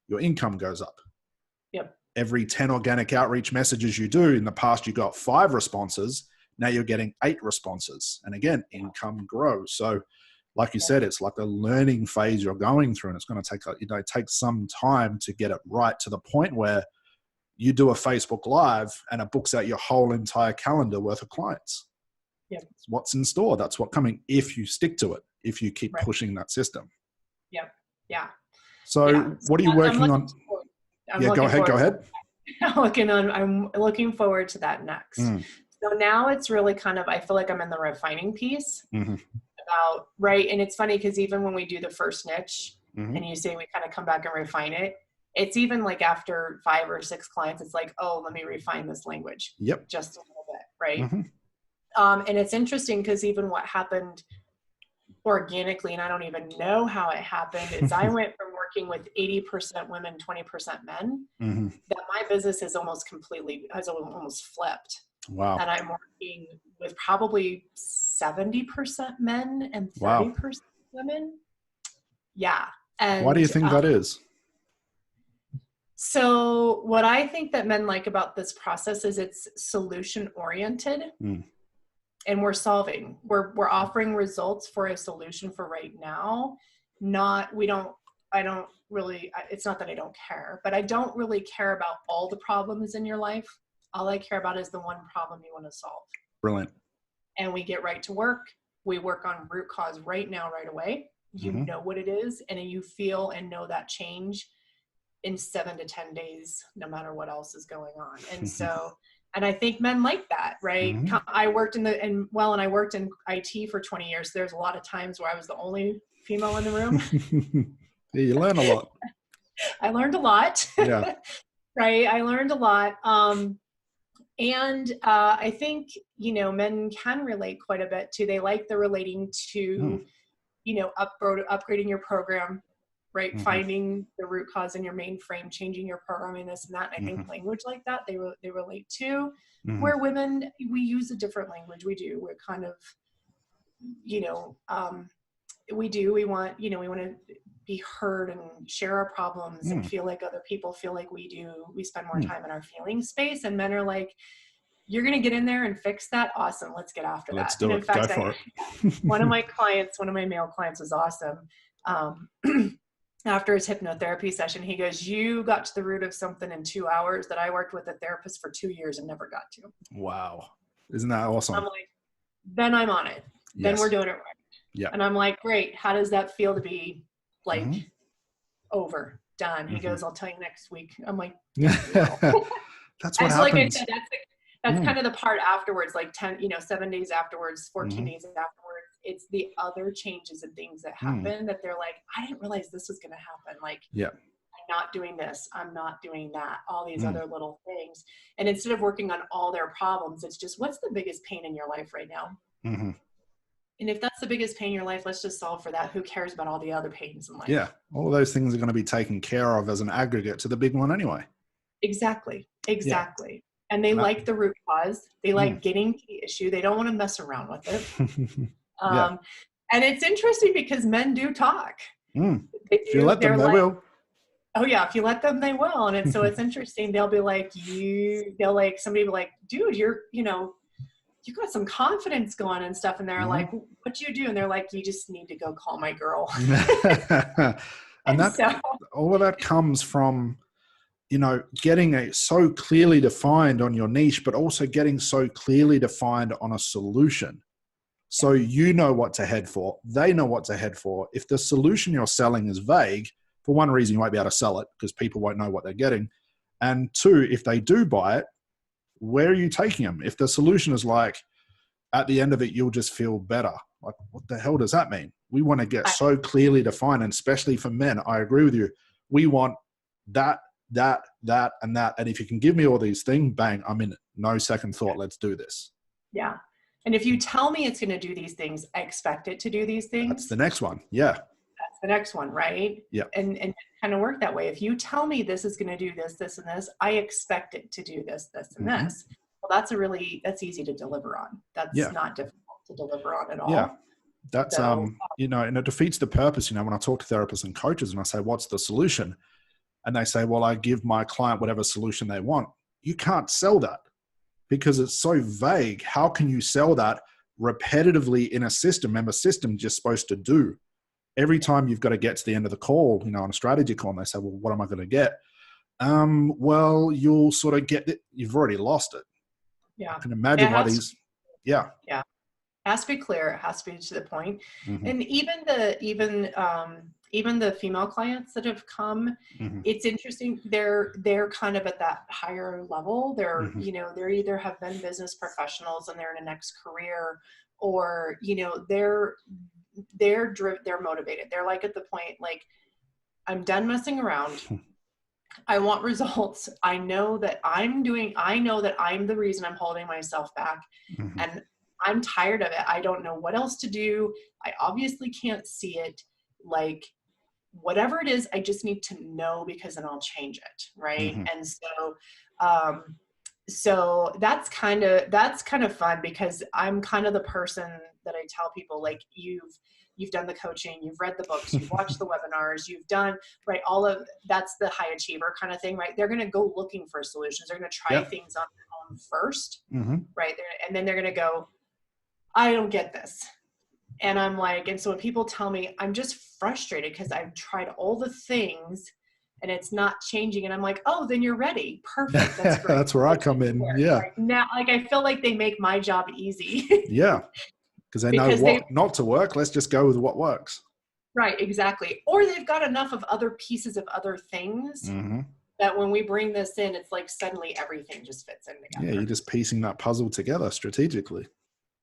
your income goes up. Yep. Every 10 organic outreach messages you do, in the past you got 5 responses. Now you're getting 8 responses. And again, income grows. So like you said, it's like a learning phase you're going through, and it's going to take, it takes some time to get it right to the point where you do a Facebook Live and it books out your whole entire calendar worth of clients. Yep. It's what's in store. That's what's coming if you stick to it, if you keep pushing that system. Yep. Yeah. So what are you working on? Go ahead. I'm looking forward to that next. So now it's really kind of, I feel like I'm in the refining piece about, right. And it's funny because even when we do the first niche and you say we kind of come back and refine it, it's even like after 5 or 6 clients, it's like, oh, let me refine this language. Yep. Just a little bit. Right. And it's interesting because even what happened organically, and I don't even know how it happened, is I went from working with 80% women, 20% men, that my business has almost flipped. Wow. And I'm working with probably 70% men and 30% women. Yeah. And why do you think that is? So what I think that men like about this process is it's solution oriented. And we're offering results for a solution for right now. It's not that I don't care, but I don't really care about all the problems in your life. All I care about is the one problem you want to solve. Brilliant. And we get right to work. We work on root cause right now, right away. You know what it is, and you feel and know that change in 7 to 10 days, no matter what else is going on. And so, and I think men like that, right? I worked in IT for 20 years. There's a lot of times where I was the only female in the room. Yeah, you learn a lot. I learned a lot. Yeah. Right. I learned a lot. And I think, men can relate quite a bit too. They like the relating to, upgrading your program, right? Finding the root cause in your mainframe, changing your programming, this and that. And I think language like that, they relate to. Where women, we use a different language. We do. We're kind of, we want to be heard and share our problems and feel like other people feel like we do. We spend more time in our feeling space, and men are like, you're going to get in there and fix that. Awesome. Let's get after that. Let's do it. In fact, Go for it. one of my male clients was awesome. After his hypnotherapy session, he goes, you got to the root of something in 2 hours that I worked with a therapist for 2 years and never got to. Wow. Isn't that awesome? I'm like, then I'm on it. Yes. Then we're doing it right. Yeah. And I'm like, great. How does that feel to be like over, done? He goes, I'll tell you next week. I'm like, no. That's what happens. Like I said, that's kind of the part afterwards, like 7 days afterwards, 14 days afterwards. It's the other changes and things that happen that they're like, I didn't realize this was going to happen. Like, I'm not doing this. I'm not doing that. All these other little things. And instead of working on all their problems, it's just, what's the biggest pain in your life right now? And if that's the biggest pain in your life, let's just solve for that. Who cares about all the other pains in life? Yeah. All of those things are going to be taken care of as an aggregate to the big one anyway. Exactly. And they like the root cause. They like getting to the issue. They don't want to mess around with it. And it's interesting because men do talk. If you let them, they will. Oh yeah. If you let them, they will. And so it's interesting. They'll be like, somebody will be like, dude, you're, you got some confidence going and stuff. And they're like, what do you do? And they're like, you just need to go call my girl. And that, so, all of that comes from, getting it so clearly defined on your niche, but also getting so clearly defined on a solution. So you know what to head for. They know what to head for. If the solution you're selling is vague, for one reason, you won't be able to sell it because people won't know what they're getting. And two, if they do buy it, where are you taking them? If the solution is like, at the end of it, you'll just feel better. Like, what the hell does that mean? We want to get so clearly defined, and especially for men, I agree with you. We want that, and that. And if you can give me all these things, bang, I'm in it. No second thought. Let's do this. Yeah. And if you tell me it's going to do these things, I expect it to do these things. That's the next one. Yeah. That's the next one, right? Yeah. And kind of work that way. If you tell me this is going to do this, this, and this, I expect it to do this, this, and this. Well, that's easy to deliver on. That's not difficult to deliver on at all. Yeah. That's, and it defeats the purpose. When I talk to therapists and coaches and I say, what's the solution? And they say, well, I give my client whatever solution they want. You can't sell that because it's so vague. How can you sell that repetitively in a system? Remember, system just supposed to do. Every time you've got to get to the end of the call, on a strategy call, and they say, well, what am I going to get? Well, you'll sort of get it. You've already lost it. Yeah. I can imagine why these. Yeah. Yeah. It has to be clear. It has to be to the point. And even the female clients that have come, it's interesting. They're kind of at that higher level. They're, they're either have been business professionals and they're in a next career, or, they're motivated. They're like at the point, like, I'm done messing around. I want results. I know that I'm the reason I'm holding myself back, and I'm tired of it. I don't know what else to do. I obviously can't see it. Like, whatever it is, I just need to know, because then I'll change it. Right. And so that's kind of fun, because I'm kind of the person that I tell people, like, you've done the coaching, you've read the books, you've watched the webinars, you've done, right, all of that's the high achiever kind of thing, right? They're going to go looking for solutions. They're going to try things on their own first, right? And then they're going to go, I don't get this. And I'm like, and so when people tell me, I'm just frustrated because I've tried all the things and it's not changing. And I'm like, oh, then you're ready. Perfect. That's great. That's where I come in. Yeah. Right now, like, I feel like they make my job easy. Yeah. Because they know what not to work. Let's just go with what works. Right. Exactly. Or they've got enough of other pieces of other things that when we bring this in, it's like suddenly everything just fits in together. Yeah. You're just piecing that puzzle together strategically.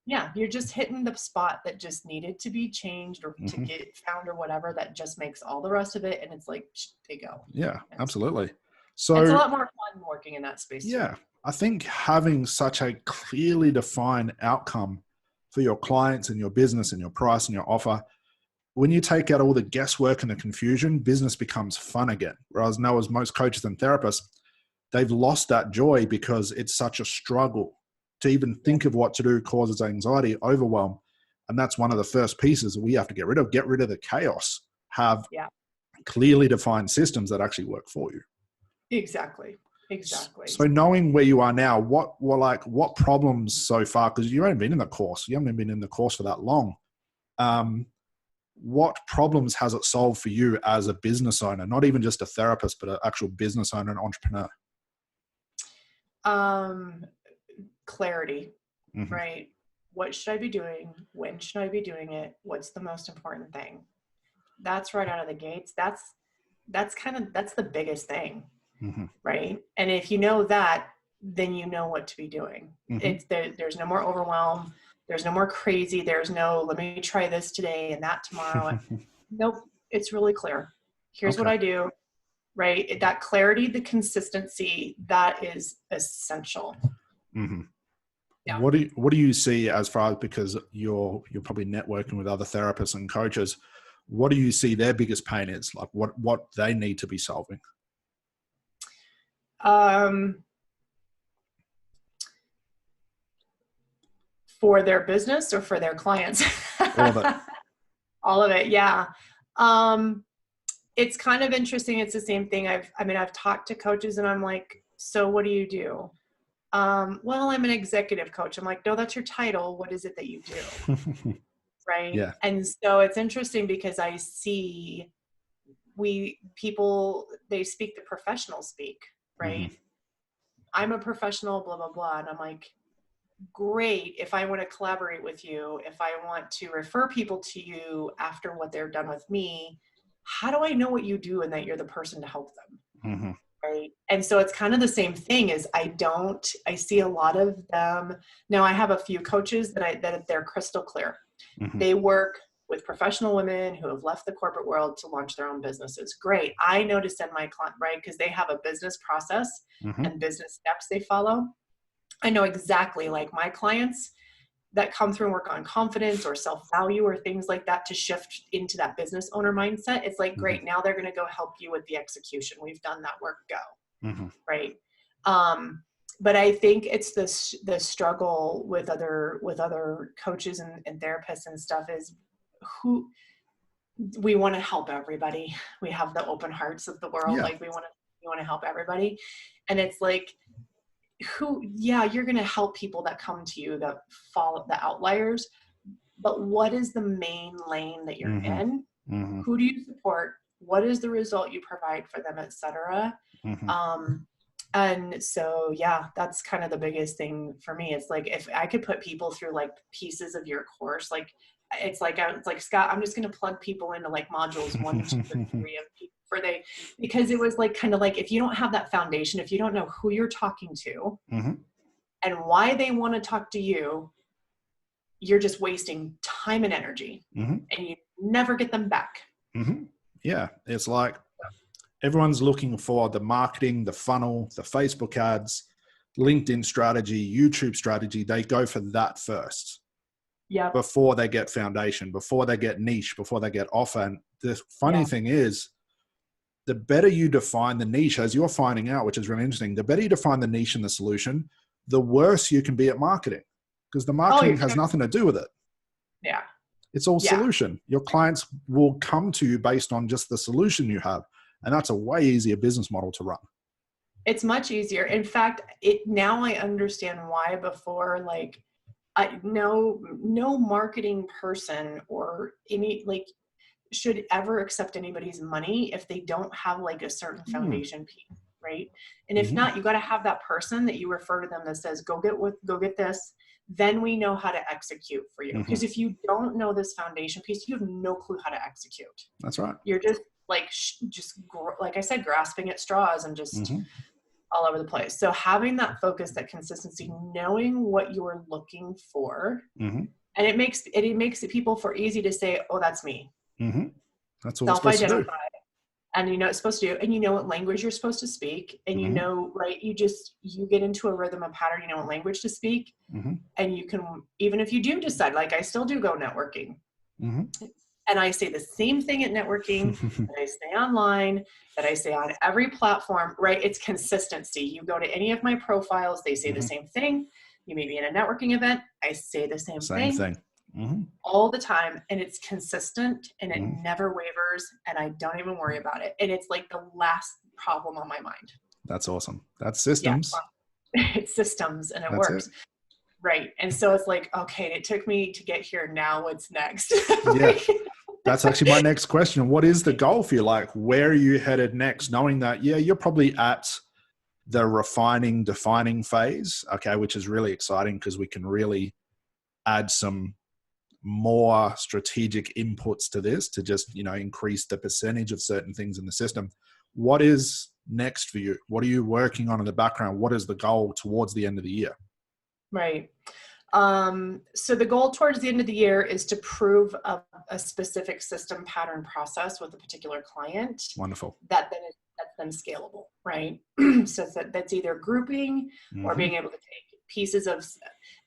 Yeah. You're just hitting the spot that just needed to be changed or to get found or whatever, that just makes all the rest of it. And it's like, they go. Yeah, absolutely. So it's a lot more fun working in that space. Yeah. Too. I think having such a clearly defined outcome for your clients and your business and your price and your offer, when you take out all the guesswork and the confusion, business becomes fun again. Whereas now, as most coaches and therapists, they've lost that joy because it's such a struggle to even think of what to do, causes anxiety, overwhelm. And that's one of the first pieces that we have to get rid of the chaos, have clearly defined systems that actually work for you. Exactly. So knowing where you are now, what problems so far, because you've only been in the course, you haven't been in the course for that long. What problems has it solved for you as a business owner, not even just a therapist, but an actual business owner and entrepreneur? Clarity, right? What should I be doing? When should I be doing it? What's the most important thing? That's right out of the gates. That's the biggest thing, right? And if you know that, then you know what to be doing. There's no more overwhelm. There's no more crazy. There's no, let me try this today and that tomorrow. Nope. It's really clear. Here's what I do, right? That clarity, the consistency, that is essential. Yeah. What do you see as far as, because you're probably networking with other therapists and coaches, what do you see their biggest pain is? Like what they need to be solving? For their business or for their clients? All of it. All of it. Yeah. It's kind of interesting. It's the same thing. I've talked to coaches and I'm like, so what do you do? Well, I'm an executive coach. I'm like, no, that's your title. What is it that you do? Right. Yeah. And so it's interesting because I see people, they speak the professional speak, right? I'm a professional, blah, blah, blah. And I'm like, great. If I want to collaborate with you, if I want to refer people to you after what they're done with me, how do I know what you do and that you're the person to help them? Right. And so it's kind of the same thing as I see a lot of them. Now I have a few coaches that they're crystal clear. They work with professional women who have left the corporate world to launch their own businesses. Great. I know to send my client, right? Because they have a business process and business steps they follow. I know exactly, like my clients that come through and work on confidence or self-value or things like that to shift into that business owner mindset. It's like, great, now they're going to go help you with the execution. We've done that work, go. Right. But I think it's the struggle with other coaches and therapists and stuff is who we want to help everybody. We have the open hearts of the world. Yeah. Like we want to help everybody. And it's like, you're going to help people that come to you that follow the outliers, but what is the main lane that you're in? Who do you support? What is the result you provide for them, etc. And so, that's kind of the biggest thing for me. It's like, if I could put people through like pieces of your course, like it's like Scott, I'm just going to plug people into like modules 1, 2, and 3 of people because it was like, kind of like, if you don't have that foundation, if you don't know who you're talking to and why they want to talk to you, you're just wasting time and energy and you never get them back. Yeah. It's like everyone's looking for the marketing, the funnel, the Facebook ads, LinkedIn strategy, YouTube strategy. They go for that first. Yeah. Before they get foundation, before they get niche, before they get offer. And the funny thing is, the better you define the niche, as you're finding out, which is really interesting, the better you define the niche and the solution, the worse you can be at marketing, because the marketing has nothing to do with it. Yeah. It's all solution. Your clients will come to you based on just the solution you have. And that's a way easier business model to run. It's much easier. In fact, now I understand why before, like, no marketing person or any should ever accept anybody's money if they don't have like a certain foundation piece, right? And if not, you got to have that person that you refer to them that says, go get this. Then we know how to execute for you. Because if you don't know this foundation piece, you have no clue how to execute. That's right. You're just like, like I said, grasping at straws and just all over the place. So having that focus, that consistency, knowing what you're looking for, and it makes it people for easy to say, oh, that's me. That's what we're supposed to do. And you know it's supposed to do, and you know what language you're supposed to speak, and you know, right, you get into a rhythm, a pattern, you know what language to speak, and you can, even if you do decide, like I still do go networking, and I say the same thing at networking that I say online, that I say on every platform, right? It's consistency. You go to any of my profiles, they say the same thing. You may be in a networking event, I say the same thing. All the time, and it's consistent and it never wavers, and I don't even worry about it, and it's like the last problem on my mind. That's awesome. That's systems. It's systems, and it works. Right. And so it's like, okay, it took me to get here, now what's next? That's actually my next question. What is the goal for you? Like, where are you headed next, knowing that you're probably at the refining, defining phase, which is really exciting because we can really add some more strategic inputs to this to just, increase the percentage of certain things in the system. What is next for you? What are you working on in the background? What is the goal towards the end of the year? Right. So the goal towards the end of the year is to prove a specific system, pattern, process with a particular client. Wonderful. That's then scalable, right? So that's either grouping or being able to take pieces of,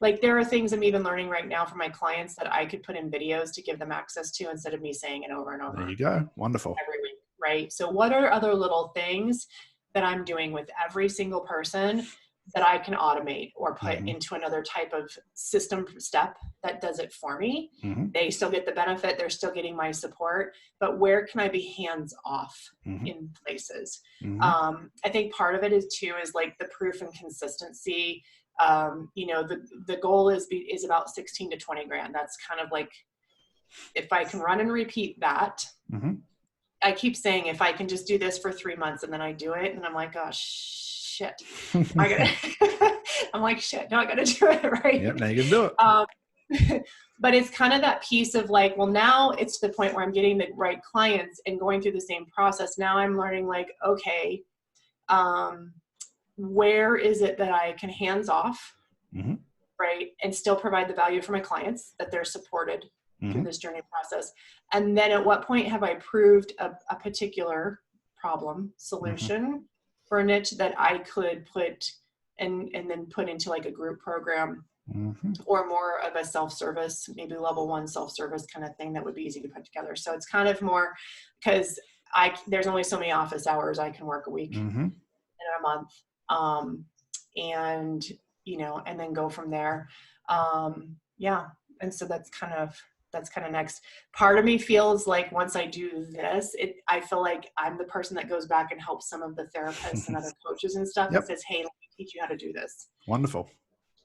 like, there are things I'm even learning right now for my clients that I could put in videos to give them access to instead of me saying it over and over. There you go. Wonderful. Every week, right? So what are other little things that I'm doing with every single person that I can automate or put Mm-hmm. into another type of system step that does it for me. Mm-hmm. They still get the benefit. They're still getting my support, but where can I be hands off Mm-hmm. in places? Mm-hmm. I think part of it is like the proof and consistency. The goal is about 16 to 20 grand. That's kind of like, if I can run and repeat that, Mm-hmm. I keep saying, if I can just do this for 3 months and then I do it, and I'm like, oh shit, I'm like, shit, no, I gotta do it, right? Yep, now you can do it. But it's kind of that piece of like, well, now it's to the point where I'm getting the right clients and going through the same process. Now I'm learning like, okay, where is it that I can hands off, Mm-hmm. right? And still provide the value for my clients, that they're supported Mm-hmm. through this journey process. And then at what point have I proved a particular problem solution Mm-hmm. for a niche that I could put and then put into like a group program, Mm-hmm. or more of a self-service, maybe level 1 self-service kind of thing that would be easy to put together. So it's kind of more because there's only so many office hours I can work a week Mm-hmm. in a month. And then go from there. Yeah. And so that's kind of next. Part of me feels like once I do this, I feel like I'm the person that goes back and helps some of the therapists and other coaches and stuff, Yep. and says, hey, let me teach you how to do this. Wonderful.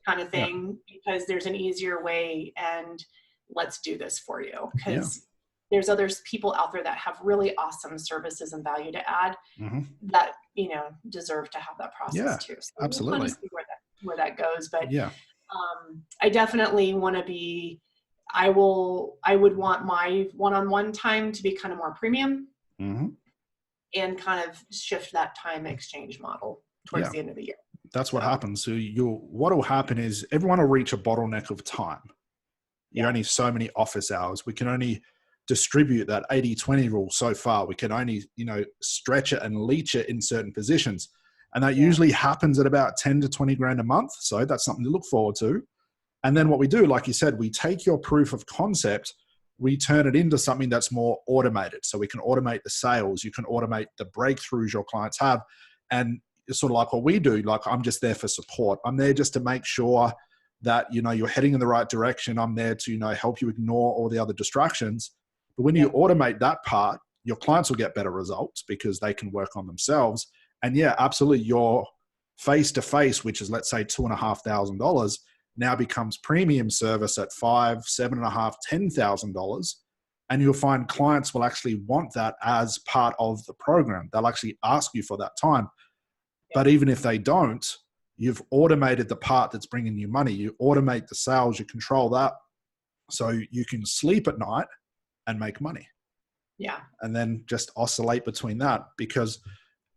Kind of thing, because there's an easier way, and let's do this for you. Because there's others people out there that have really awesome services and value to add, Mm-hmm. that, deserve to have that process too. So absolutely. We'll kind of see where that goes. But yeah, I definitely want to be, I would want my one-on-one time to be kind of more premium, mm-hmm. and kind of shift that time exchange model towards the end of the year. That's what happens. So what will happen is everyone will reach a bottleneck of time. You're only so many office hours. We can only distribute that 80-20 rule so far. We can only, stretch it and leech it in certain positions. And that usually happens at about 10 to 20 grand a month. So that's something to look forward to. And then what we do, like you said, we take your proof of concept, we turn it into something that's more automated. So we can automate the sales, you can automate the breakthroughs your clients have. And it's sort of like what we do. Like, I'm just there for support. I'm there just to make sure that, you're heading in the right direction. I'm there to, help you ignore all the other distractions. But when you automate that part, your clients will get better results because they can work on themselves. And absolutely, your face-to-face, which is, let's say, $2,500, now becomes premium service at $5,000, $7,500, $10,000. And you'll find clients will actually want that as part of the program. They'll actually ask you for that time. But even if they don't, you've automated the part that's bringing you money. You automate the sales, you control that. So you can sleep at night and make money. Yeah. And then just oscillate between that, because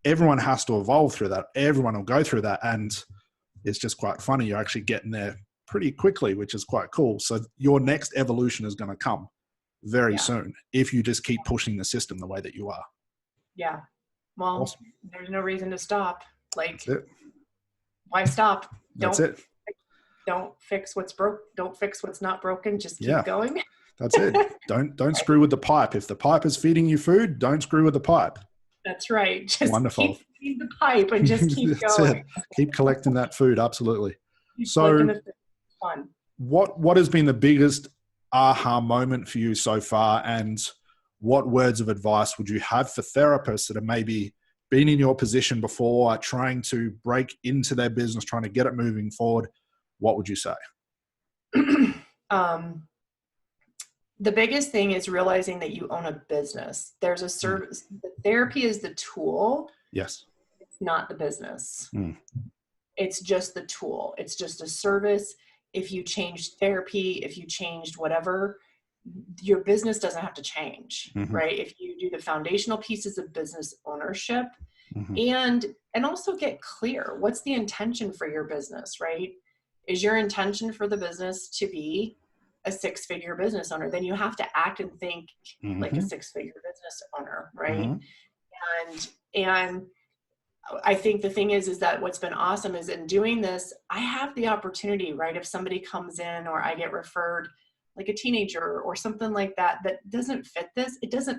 everyone has to evolve through that. Everyone will go through that. And it's just quite funny. You're actually getting there pretty quickly, which is quite cool. So your next evolution is going to come very soon if you just keep pushing the system the way that you are. Yeah. Well, awesome. There's no reason to stop. Like, that's it. Why stop? That's it. Don't fix what's broke. Don't fix what's not broken. Just keep going. That's it. Don't screw with the pipe. If the pipe is feeding you food, don't screw with the pipe. That's right. Just wonderful. Keep feeding the pipe and just keep going. It. Keep collecting that food. Absolutely. Keep so fun. What has been the biggest aha moment for you so far, and what words of advice would you have for therapists that have maybe been in your position before, trying to break into their business, trying to get it moving forward? What would you say? The biggest thing is realizing that you own a business. There's a service. The therapy is the tool. Yes. It's not the business. It's just the tool. It's just a service. If you changed therapy, if you changed whatever, your business doesn't have to change, right? If you do the foundational pieces of business ownership, and also get clear, what's the intention for your business, right? Is your intention for the business to be a 6-figure business owner? Then you have to act and think like a 6-figure business owner, right? And I think the thing is that what's been awesome is in doing this, I have the opportunity, right? If somebody comes in or I get referred, like a teenager or something like that, that doesn't fit this,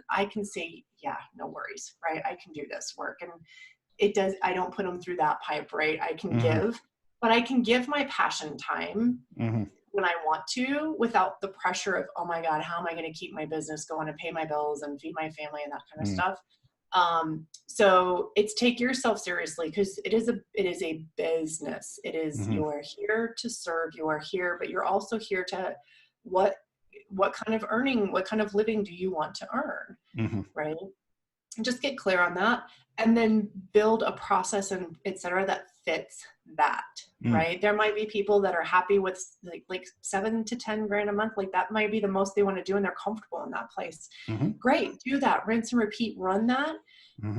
I can say, yeah, no worries, right? I can do this work. And I don't put them through that pipe, right? I can give, but I can give my passion time when I want to, without the pressure of, oh my God, how am I going to keep my business going and pay my bills and feed my family and that kind of stuff. So it's take yourself seriously, because it is a business. It is, you are here to serve, you are here, but you're also here to what kind of earning, what kind of living do you want to earn? Right. And just get clear on that, and then build a process and et cetera that fits that. Right. There might be people that are happy with like 7 to 10 grand a month. Like that might be the most they want to do, and they're comfortable in that place. Great. Do that. Rinse and repeat, run that.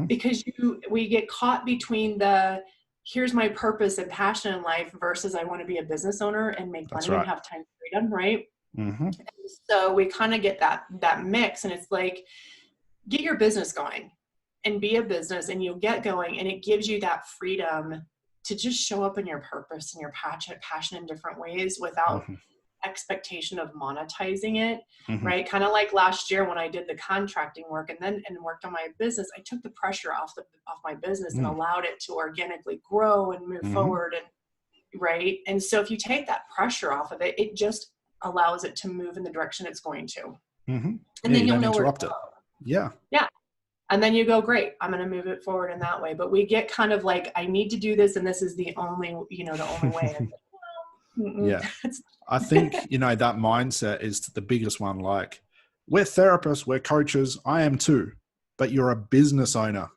Because we get caught between the, here's my purpose and passion in life versus I want to be a business owner and make money and have time freedom. Right. And so we kind of get that mix, and it's like, get your business going and be a business, and you'll get going, and it gives you that freedom to just show up in your purpose and your passion in different ways without expectation of monetizing it. Right. Kind of like last year when I did the contracting work and worked on my business, I took the pressure off my business and allowed it to organically grow and move forward. And right. And so if you take that pressure off of it, it just allows it to move in the direction it's going to. And then you'll know where to go. Yeah. And then you go, great, I'm going to move it forward in that way. But we get kind of like, I need to do this, and this is the only way. Yeah. I think, that mindset is the biggest one. Like, we're therapists, we're coaches. I am too, but you're a business owner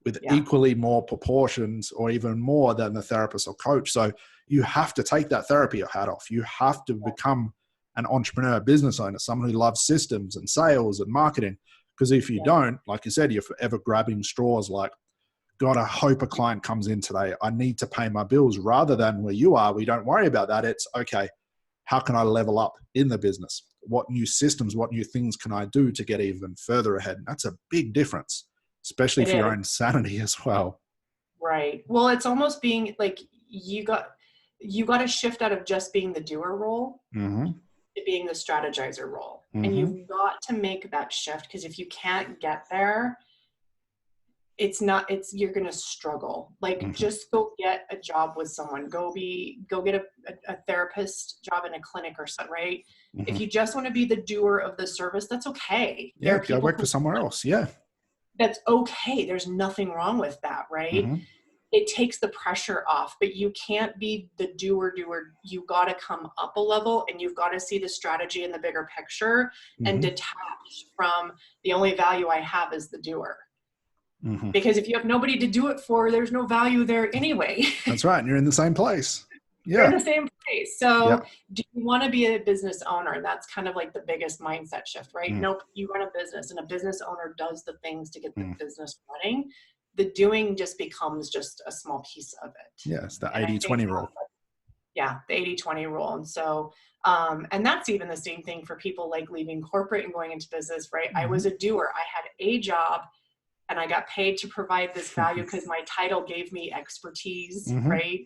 with equally more proportions or even more than the therapist or coach. So you have to take that therapy hat off. You have to become an entrepreneur, business owner, someone who loves systems and sales and marketing. Because if you don't, like you said, you're forever grabbing straws like, God, I hope a client comes in today. I need to pay my bills, rather than where you are. We don't worry about that. It's okay. How can I level up in the business? What new systems, what new things can I do to get even further ahead? And that's a big difference, especially for your own sanity as well. Right. Well, it's almost being like, you got to shift out of just being the doer role to being the strategizer role. And you've got to make that shift, because if you can't get there, you're going to struggle. Like, just go get a job with someone, go get a therapist job in a clinic or something, right? If you just want to be the doer of the service, that's okay. Yeah. Go work for somewhere else. Yeah. That's okay. There's nothing wrong with that. Right. It takes the pressure off, but you can't be the doer. You got to come up a level, and you've got to see the strategy in the bigger picture and detach from the only value I have is the doer. Because if you have nobody to do it for, there's no value there anyway. That's right. And you're in the same place. Yeah. You're in the same place. So do you want to be a business owner? And that's kind of like the biggest mindset shift, right? Nope. You run a business, and a business owner does the things to get the business running. The doing just becomes just a small piece of it. Yeah. It's the 80-20 rule. Yeah. The 80-20 rule. And so, and that's even the same thing for people like leaving corporate and going into business, right? I was a doer. I had a job, and I got paid to provide this value because my title gave me expertise, right?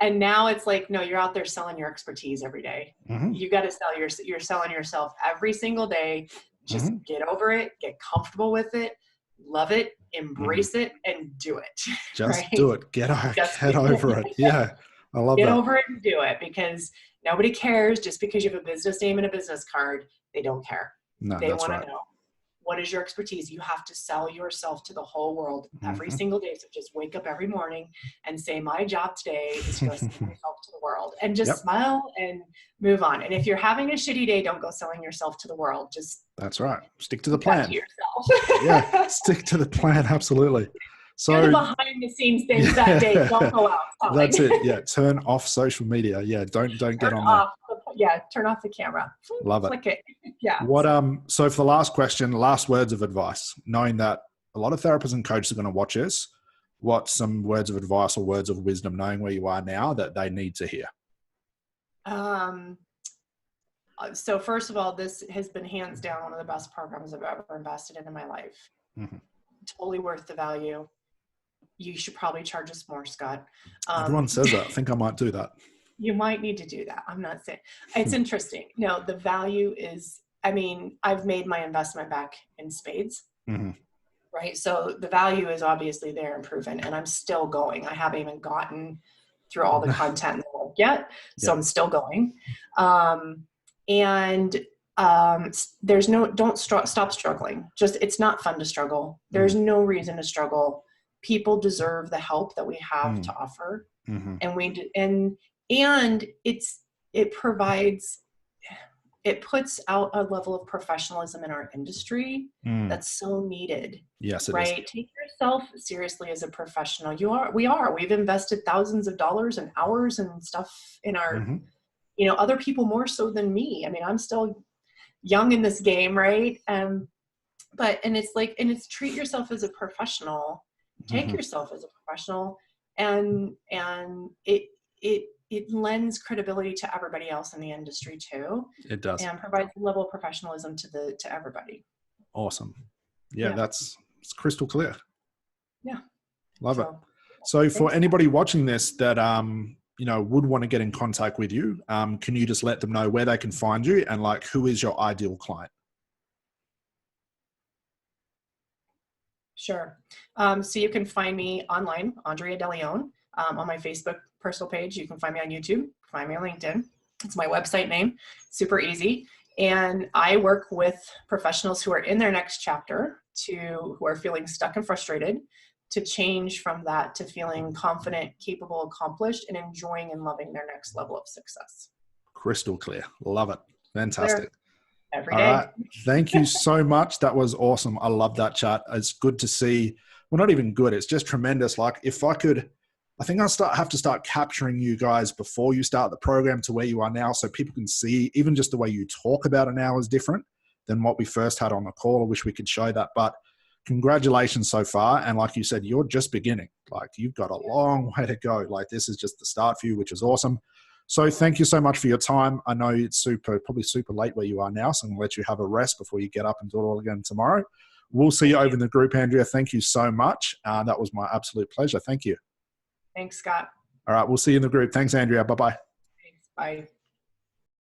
And now it's like, no, you're out there selling your expertise every day. You got to sell you're selling yourself every single day. Just get over it, get comfortable with it, love it, embrace it, and do it. Just do it. Get over it. Yeah. I love that. Get over it and do it, because nobody cares just because you have a business name and a business card. They don't care. No, they want to know. What is your expertise? You have to sell yourself to the whole world every single day. So just wake up every morning and say, my job today is to sell myself to the world, and just smile and move on. And if you're having a shitty day, don't go selling yourself to the world. That's right. Stick to the plan. To yourself. Stick to the plan. Absolutely. So do the behind the scenes things that day. Don't go out selling. That's it. Yeah. Turn off social media. Yeah. Don't get on there. Turn off the camera. Love it. Click it. Yeah. So for the last question, last words of advice, knowing that a lot of therapists and coaches are going to watch this, what's some words of advice or words of wisdom, knowing where you are now, that they need to hear? So first of all, this has been hands down one of the best programs I've ever invested in my life. Totally worth the value. You should probably charge us more, Scott. Everyone says that. I think I might do that. You might need to do that. I'm not saying. It's interesting. No, the value is, I've made my investment back in spades, right? So the value is obviously there and proven, and I'm still going. I haven't even gotten through all the content in the world yet. So I'm still going. Stop struggling. Just, it's not fun to struggle. There's no reason to struggle. People deserve the help that we have to offer. And it puts out a level of professionalism in our industry that's so needed. Yes, it right? is. Take yourself seriously as a professional. We've invested thousands of dollars and hours and stuff in our, other people more so than me. I mean, I'm still young in this game, right? It's treat yourself as a professional. Take yourself as a professional, and it lends credibility to everybody else in the industry too. It does. And provides a level of professionalism to everybody. Awesome. Yeah. It's crystal clear. Yeah. Love it. So for anybody watching this that, would want to get in contact with you, can you just let them know where they can find you and like, who is your ideal client? Sure. So you can find me online, Aundrea De Leon, on my Facebook personal page. You can find me on YouTube, find me on LinkedIn. It's my website name, super easy. And I work with professionals who are in their next chapter who are feeling stuck and frustrated, to change from that to feeling confident, capable, accomplished, and enjoying and loving their next level of success. Crystal clear. Love it. Fantastic. Every day. All right. Thank you so much. That was awesome. I love that chat. It's good to see. Well, not even good. It's just tremendous. Like I think have to start capturing you guys before you start the program to where you are now, so people can see even just the way you talk about it now is different than what we first had on the call. I wish we could show that, but congratulations so far. And like you said, you're just beginning. Like, you've got a long way to go. Like, this is just the start for you, which is awesome. So thank you so much for your time. I know it's probably super late where you are now, so I'm going to let you have a rest before you get up and do it all again tomorrow. We'll see you over in the group, Aundrea. Thank you so much. That was my absolute pleasure. Thank you. Thanks, Scott. All right. We'll see you in the group. Thanks, Aundrea. Bye-bye. Thanks. Bye.